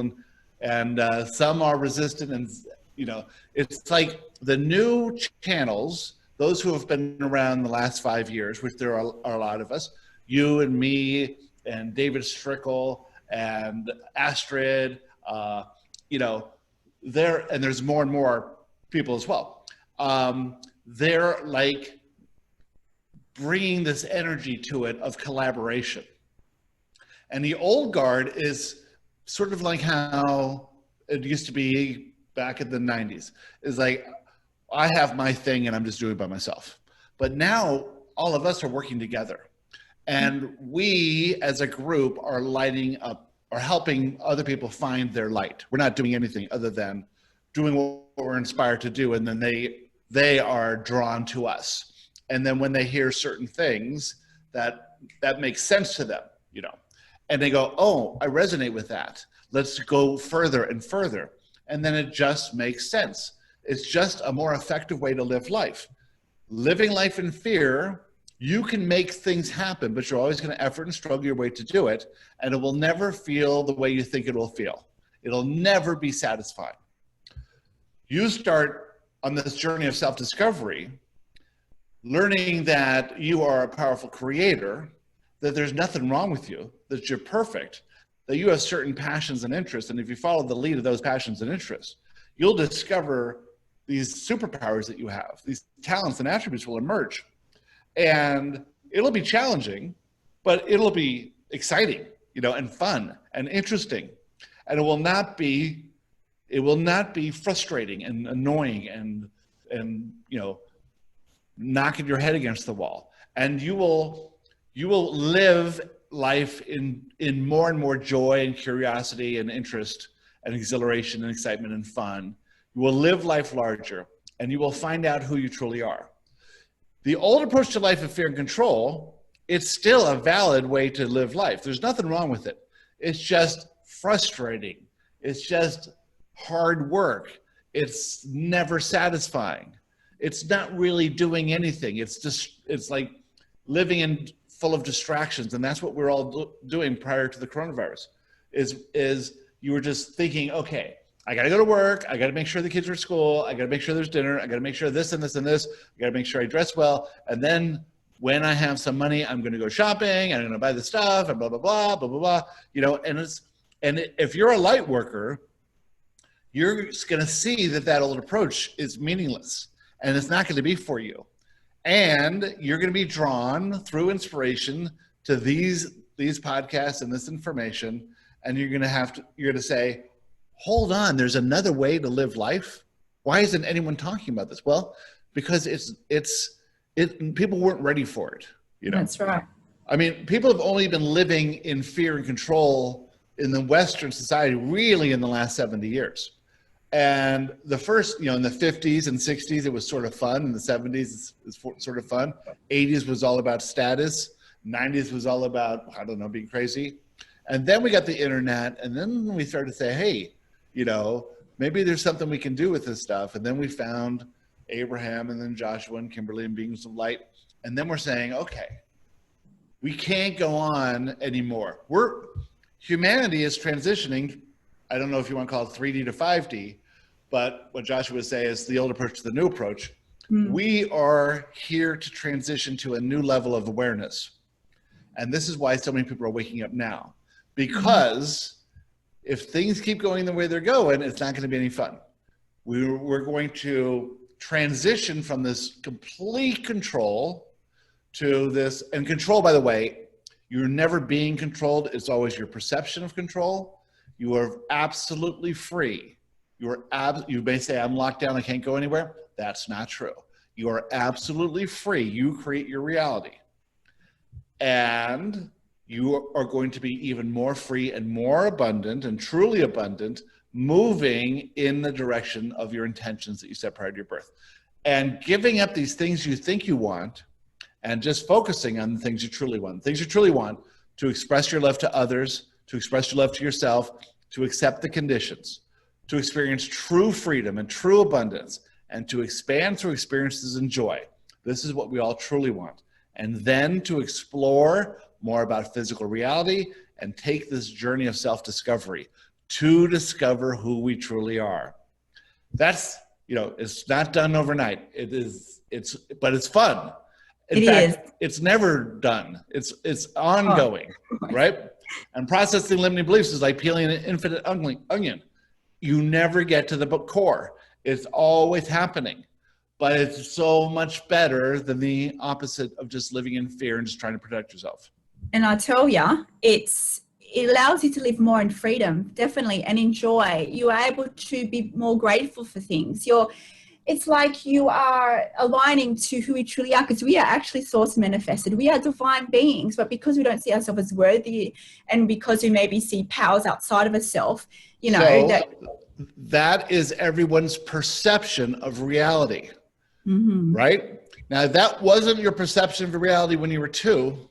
and some are resistant, and you know, it's like the new channels, those who have been around the last 5 years, which there are a lot of us, you and me and David Strickle and Astrid, you know, and there's more and more people as well. They're like bringing this energy to it of collaboration. And the old guard is sort of like how it used to be back in the 90s. It's like, I have my thing and I'm just doing it by myself. But now all of us are working together. And we as a group are lighting up, or helping other people find their light. We're not doing anything other than doing what we're inspired to do. And then they are drawn to us. And then when they hear certain things that makes sense to them, you know, and they go, oh, I resonate with that. Let's go further and further. And then it just makes sense. It's just a more effective way to live life. Living life in fear, you can make things happen, but you're always going to effort and struggle your way to do it. And it will never feel the way you think it will feel. It'll never be satisfying. You start on this journey of self-discovery, learning that you are a powerful creator, that there's nothing wrong with you, that you're perfect, that you have certain passions and interests. And if you follow the lead of those passions and interests, you'll discover these superpowers that you have, these talents and attributes will emerge. And it'll be challenging, but it'll be exciting, you know, and fun and interesting. And it will not be frustrating and annoying and you know, knocking your head against the wall. And you will live life in more and more joy and curiosity and interest and exhilaration and excitement and fun. You will live life larger, and you will find out who you truly are. The old approach to life of fear and control, it's still a valid way to live life. There's nothing wrong with it. It's just frustrating. It's just hard work. It's never satisfying. It's not really doing anything. It's like living full of distractions. And that's what we're all doing prior to the coronavirus, is you were just thinking, okay, I got to go to work. I got to make sure the kids are at school. I got to make sure there's dinner. I got to make sure this and this and this. I got to make sure I dress well. And then when I have some money, I'm going to go shopping and I'm going to buy the stuff and blah, blah, blah, blah, blah, blah. You know, and if you're a light worker, you're going to see that old approach is meaningless and it's not going to be for you. And you're going to be drawn through inspiration to these podcasts and this information. And you're going to say, hold on, there's another way to live life. Why isn't anyone talking about this? Well, because people weren't ready for it. You know? That's right. I mean, people have only been living in fear and control in the Western society really in the last 70 years. And the first, you know, in the 50s and 60s, it was sort of fun. In the 70s, it's sort of fun. 80s was all about status. 90s was all about, I don't know, being crazy. And then we got the internet, and then we started to say, hey, you know, maybe there's something we can do with this stuff. And then we found Abraham and then Joshua and Kimberley and Beings of Light. And then we're saying, okay, we can't go on anymore. Humanity is transitioning. I don't know if you want to call it 3D to 5D, but what Joshua would say is the old approach to the new approach. We are here to transition to a new level of awareness. And this is why so many people are waking up now. Because if things keep going the way they're going, it's not going to be any fun. We're going to transition from this complete control to this, and control, by the way, you're never being controlled. It's always your perception of control. You are absolutely free. You may say, I'm locked down, I can't go anywhere. That's not true. You are absolutely free. You create your reality. And you are going to be even more free and more abundant and truly abundant, moving in the direction of your intentions that you set prior to your birth. And giving up these things you think you want and just focusing on the things you truly want. Things you truly want: to express your love to others, to express your love to yourself, to accept the conditions, to experience true freedom and true abundance, and to expand through experiences and joy. This is what we all truly want. And then to explore more about physical reality and take this journey of self-discovery to discover who we truly are. That's, it's not done overnight. But it's fun. In fact, it's never done. It's ongoing, right? And processing limiting beliefs is like peeling an infinite onion. You never get to the core. It's always happening, but it's so much better than the opposite of just living in fear and just trying to protect yourself. And I tell you, it allows you to live more in freedom, definitely, and in joy. You are able to be more grateful for things. It's like you are aligning to who we truly are, because we are actually source manifested. We are divine beings, but because we don't see ourselves as worthy, and because we maybe see powers outside of ourselves, that is everyone's perception of reality, right? Now, that wasn't your perception of reality when you were 2.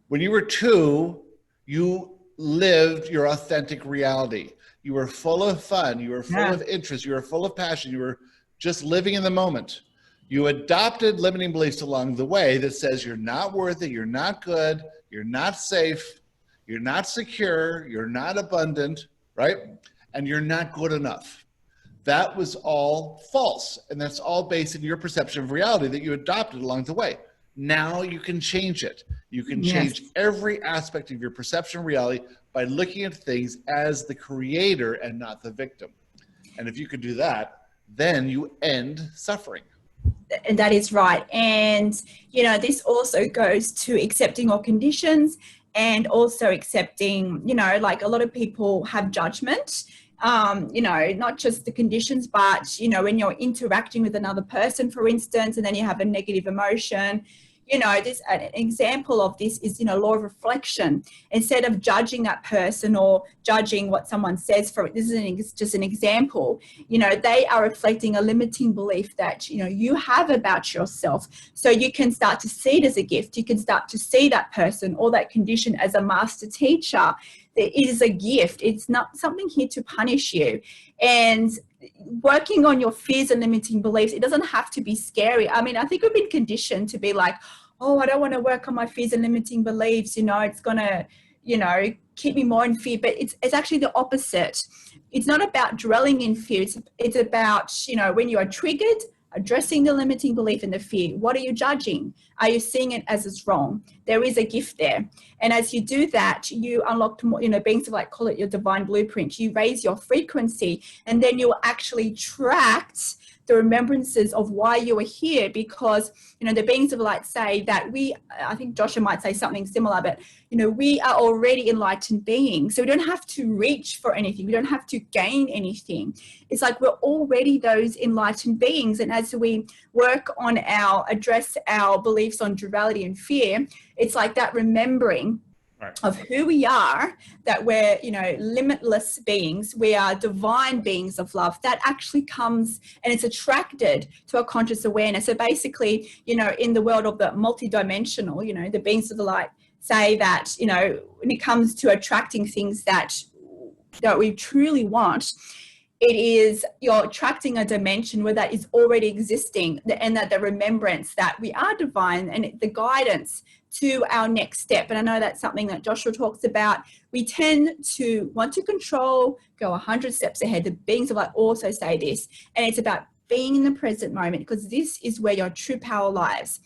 When you were 2, you lived your authentic reality. You were full of fun. You were full of interest. You were full of passion. You were just living in the moment. You adopted limiting beliefs along the way that says you're not worthy, you're not good, you're not safe, you're not secure, you're not abundant, right? And you're not good enough. That was all false. And that's all based in your perception of reality that you adopted along the way. Now you can change it. You can change every aspect of your perception of reality by looking at things as the creator and not the victim. And if you could do that, then you end suffering. And that is right. And, this also goes to accepting all conditions, and also accepting, like a lot of people have judgment, not just the conditions, but, when you're interacting with another person, for instance, and then you have a negative emotion. This an example of this is, law of reflection. Instead of judging that person or judging what someone says, this is just an example, they are reflecting a limiting belief that, you have about yourself. So you can start to see it as a gift. You can start to see that person or that condition as a master teacher. It is a gift. It's not something here to punish you. And working on your fears and limiting beliefs, it doesn't have to be scary. I mean, I think we've been conditioned to be like, oh, I don't want to work on my fears and limiting beliefs. It's going to, keep me more in fear. But it's actually the opposite. It's not about dwelling in fear. It's about, when you are triggered, addressing the limiting belief and the fear. What are you judging? Are you seeing it as it's wrong? There is a gift there. And as you do that, you unlock more, beings of light, call it your divine blueprint. You raise your frequency, and then you'll actually attract the remembrances of why you are here, because, the beings of light say that I think Joshua might say something similar, but, we are already enlightened beings. So we don't have to reach for anything. We don't have to gain anything. It's like we're already those enlightened beings. And as we work on address our beliefs on duality and fear, it's like that remembering of who we are, that we're, limitless beings. We are divine beings of love. That actually comes, and it's attracted to a conscious awareness. So basically, in the world of the multidimensional, the beings of the light say that, when it comes to attracting things that we truly want, it is you're attracting a dimension where that is already existing, and that the remembrance that we are divine, and the guidance to our next step. And I know that's something that Joshua talks about. We tend to want to control, go 100 steps ahead. The beings of light also say this, and it's about being in the present moment, because this is where your true power lies.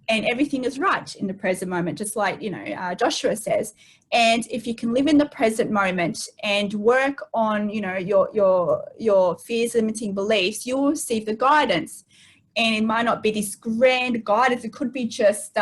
and everything is right in the present moment, just like, you know, Joshua says. And if you can live in the present moment and work on, you know, your fears, limiting beliefs, you'll receive the guidance. And it might not be this grand guidance. It could be just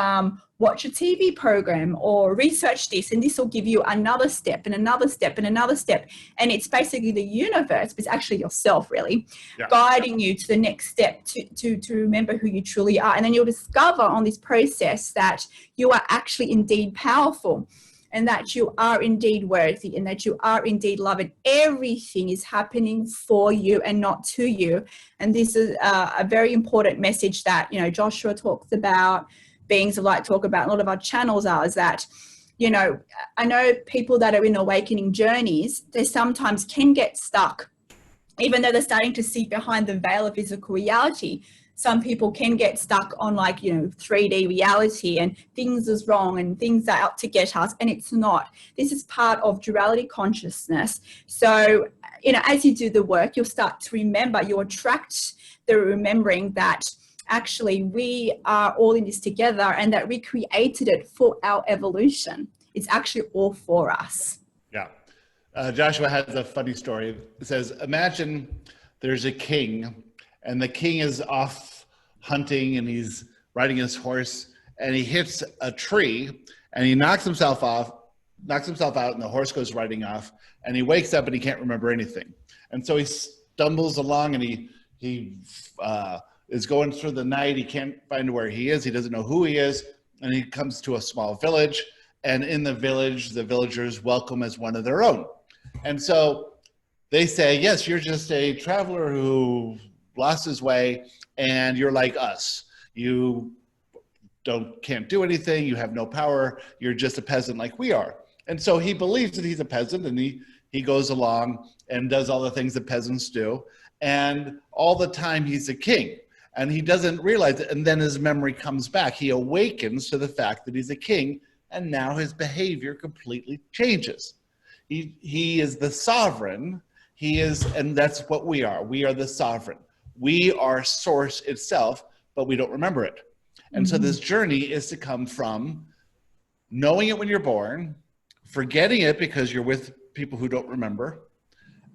watch a TV program or research this, and this will give you another step and another step and another step. And it's basically the universe, but it's actually yourself really, guiding you to the next step to remember who you truly are. And then you'll discover on this process that you are actually indeed powerful, and that you are indeed worthy, and that you are indeed loved. And everything is happening for you and not to you. And this is a very important message that, you know, Joshua talks about, Beings of Light talk about, a lot of our channels are, is that, you know, I know people that are in awakening journeys, they sometimes can get stuck, even though they're starting to see behind the veil of physical reality. Some people can get stuck on, like, you know, 3D reality, and things is wrong and things are out to get us, and it's not. This is part of duality consciousness. So, you know, as you do the work, you'll start to remember, you'll attract the remembering that actually we are all in this together, and that we created it for our evolution. It's actually all for us. Yeah. Joshua has a funny story. It says, imagine there's a king, and the king is off hunting, and he's riding his horse, and he hits a tree, and he knocks himself out, and the horse goes riding off, and he wakes up and he can't remember anything. And so he stumbles along, and he is going through the night. He can't find where he is. He doesn't know who he is. And he comes to a small village, and in the village, the villagers welcome as one of their own. And so they say, yes, you're just a traveler who lost his way, and you're like us. You can't do anything. You have no power. You're just a peasant like we are. And so he believes that he's a peasant, and he goes along and does all the things that peasants do. And all the time he's a king, and he doesn't realize it. And then his memory comes back. He awakens to the fact that he's a king, and now his behavior completely changes. He is the sovereign. And that's what we are. We are the sovereign. We are source itself, but we don't remember it. And so this journey is to come from knowing it when you're born, forgetting it because you're with people who don't remember,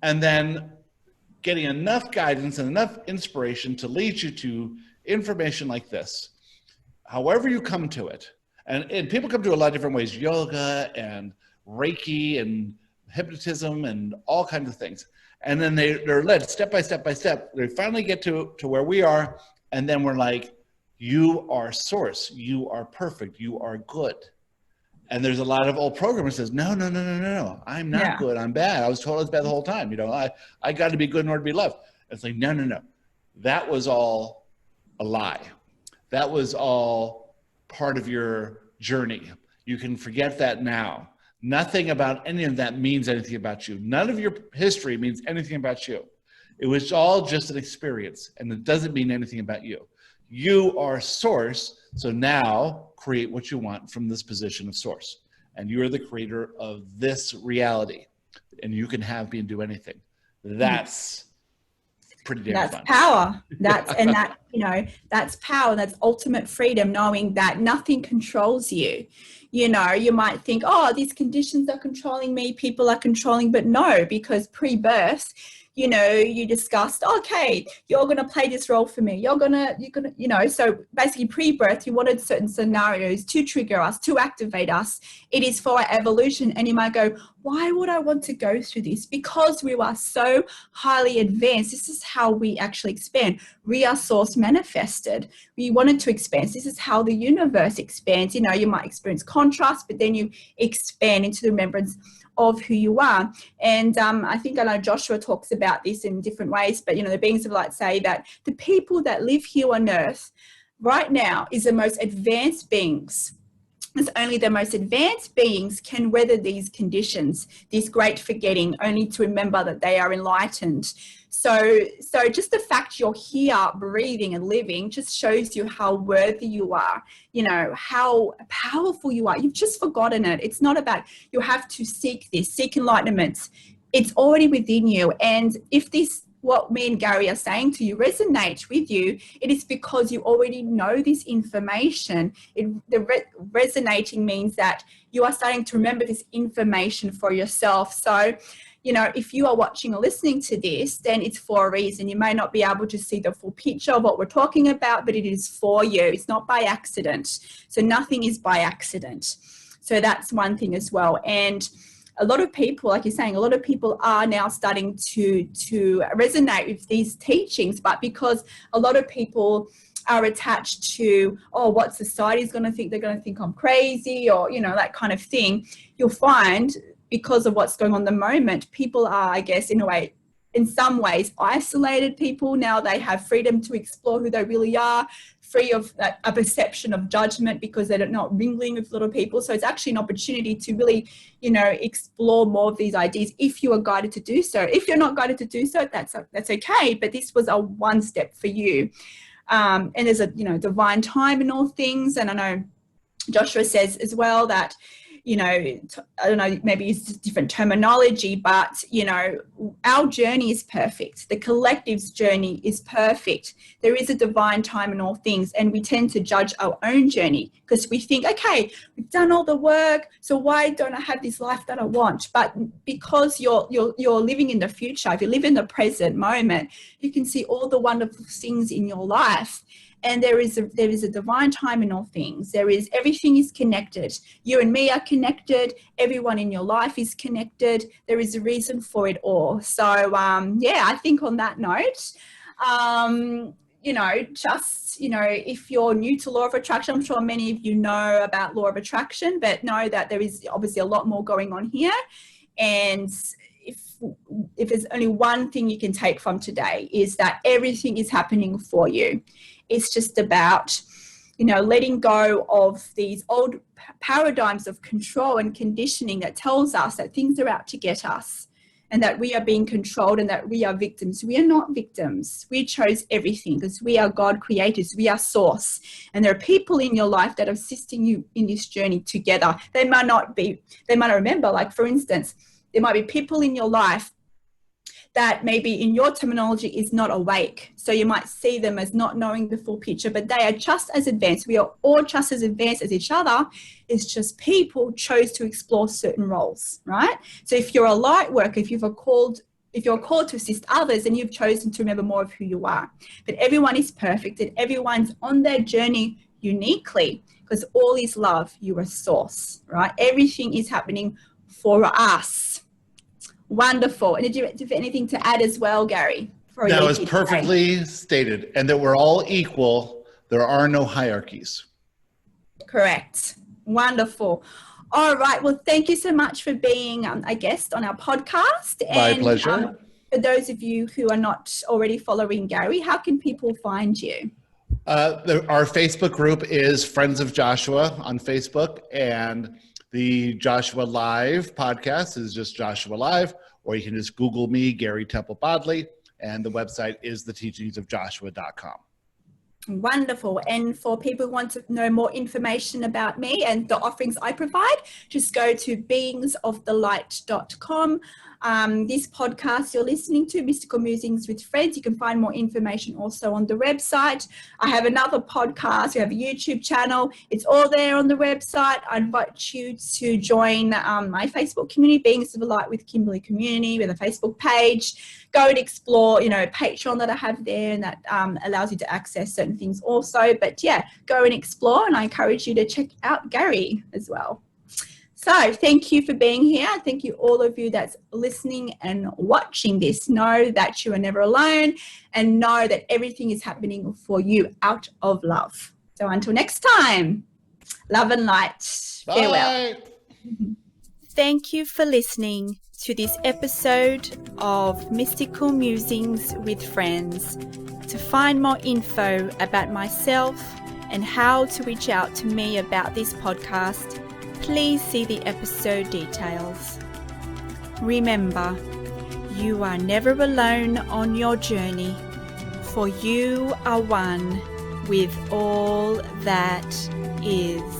and then getting enough guidance and enough inspiration to lead you to information like this. However you come to it, and people come to a lot of different ways, yoga and Reiki and hypnotism and all kinds of things. And then they're led step by step by step. They finally get to where we are, and then we're like, you are source, you are perfect, you are good. And there's a lot of old programmers that says, no, I'm not good, I'm bad. I was told I was bad the whole time. You know, I got to be good in order to be loved. It's like, no. That was all a lie. That was all part of your journey. You can forget that now. Nothing about any of that means anything about you. None of your history means anything about you. It was all just an experience, and it doesn't mean anything about you. You are source, so now create what you want from this position of source. And you're the creator of this reality, and you can have, be, and do anything. That's pretty damn fun. That's power. That's power. That's ultimate freedom, knowing that nothing controls you. You know, you might think, oh, these conditions are controlling me, people are controlling, but no, because pre-birth, you know, you discussed, okay, you're going to play this role for me. You're going to, you know, so basically pre-birth, you wanted certain scenarios to trigger us, to activate us. It is for our evolution. And you might go, why would I want to go through this? Because we are so highly advanced. This is how we actually expand. We are source manifested. We wanted to expand. This is how the universe expands. You know, you might experience contrast, but then you expand into the remembrance of who you are. And I know Joshua talks about this in different ways, but, you know, the beings of light say that the people that live here on earth right now is the most advanced beings. It's only the most advanced beings can weather these conditions, this great forgetting, only to remember that they are enlightened. So just the fact you're here breathing and living just shows you how worthy you are, you know, how powerful you are. You've just forgotten it. It's not about you have to seek enlightenment. It's already within you. And if this what me and Gary are saying to you resonate with you, it is because you already know this information. Resonating means that you are starting to remember this information for yourself. So, you know, if you are watching or listening to this, then it's for a reason. You may not be able to see the full picture of what we're talking about, but it is for you. It's not by accident. So nothing is by accident. So that's one thing as well. And a lot of people, like you're saying, a lot of people are now starting to resonate with these teachings, but because a lot of people are attached to, oh, what society's going to think, they're going to think I'm crazy, or, you know, that kind of thing, you'll find because of what's going on at the moment, people are, I guess, in a way, in some ways, isolated people. Now they have freedom to explore who they really are, free of a perception of judgment because they're not mingling with little people. So it's actually an opportunity to really, you know, explore more of these ideas if you are guided to do so. If you're not guided to do so, that's okay. But this was a one step for you. And there's a, you know, divine time in all things. And I know Joshua says as well that, you know, I don't know, maybe it's different terminology, but, you know, our journey is perfect. The collective's journey is perfect. There is a divine time in all things, and we tend to judge our own journey because we think, okay, we've done all the work, so why don't I have this life that I want? But because you're living in the future, if you live in the present moment, you can see all the wonderful things in your life. And there is a divine time in all things. Everything is connected. You and me are connected. Everyone in your life is connected. There is a reason for it all. So, yeah, I think on that note, you know, just, you know, if you're new to law of attraction, I'm sure many of you know about law of attraction, but know that there is obviously a lot more going on here. And if there's only one thing you can take from today, is that everything is happening for you. It's just about, you know, letting go of these old paradigms of control and conditioning that tells us that things are out to get us and that we are being controlled and that we are victims. We are not victims. We chose everything because we are God creators. We are source. And there are people in your life that are assisting you in this journey together. They might not remember, like for instance, there might be people in your life that maybe in your terminology is not awake. So you might see them as not knowing the full picture, but they are just as advanced. We are all just as advanced as each other. It's just people chose to explore certain roles, right? So if you're a light worker, if you're called to assist others, then you've chosen to remember more of who you are. But everyone is perfect and everyone's on their journey uniquely because all is love. You are source, right? Everything is happening for us. Wonderful. And did you have anything to add as well, Gary? That was perfectly stated. And that we're all equal. There are no hierarchies. Correct. Wonderful. All right. Well, thank you so much for being a guest on our podcast. My pleasure. For those of you who are not already following Gary, how can people find you? Our Facebook group is Friends of Joshua on Facebook, and the Joshua Live podcast is just Joshua Live, or you can just Google me, Gary Temple Bodley, and the website is theteachingsofjoshua.com. Wonderful. And for people who want to know more information about me and the offerings I provide, just go to beingsofthelight.com. This podcast you're listening to, Mystical Musings with Friends, you can find more information also on the website. I have another podcast. We have a YouTube channel. It's all there on the website. I invite you to join my Facebook community, Beings of the Light with Kimberley Community, with a Facebook page. Go and explore, you know, Patreon that I have there, and that allows you to access certain things also. But yeah, go and explore, and I encourage you to check out Gary as well. So thank you for being here. Thank you all of you that's listening and watching this. Know that you are never alone, and know that everything is happening for you out of love. So until next time, love and light. Bye. Farewell. Thank you for listening to this episode of Mystical Musings with Friends. To find more info about myself and how to reach out to me about this podcast, please see the episode details. Remember, you are never alone on your journey, for you are one with all that is.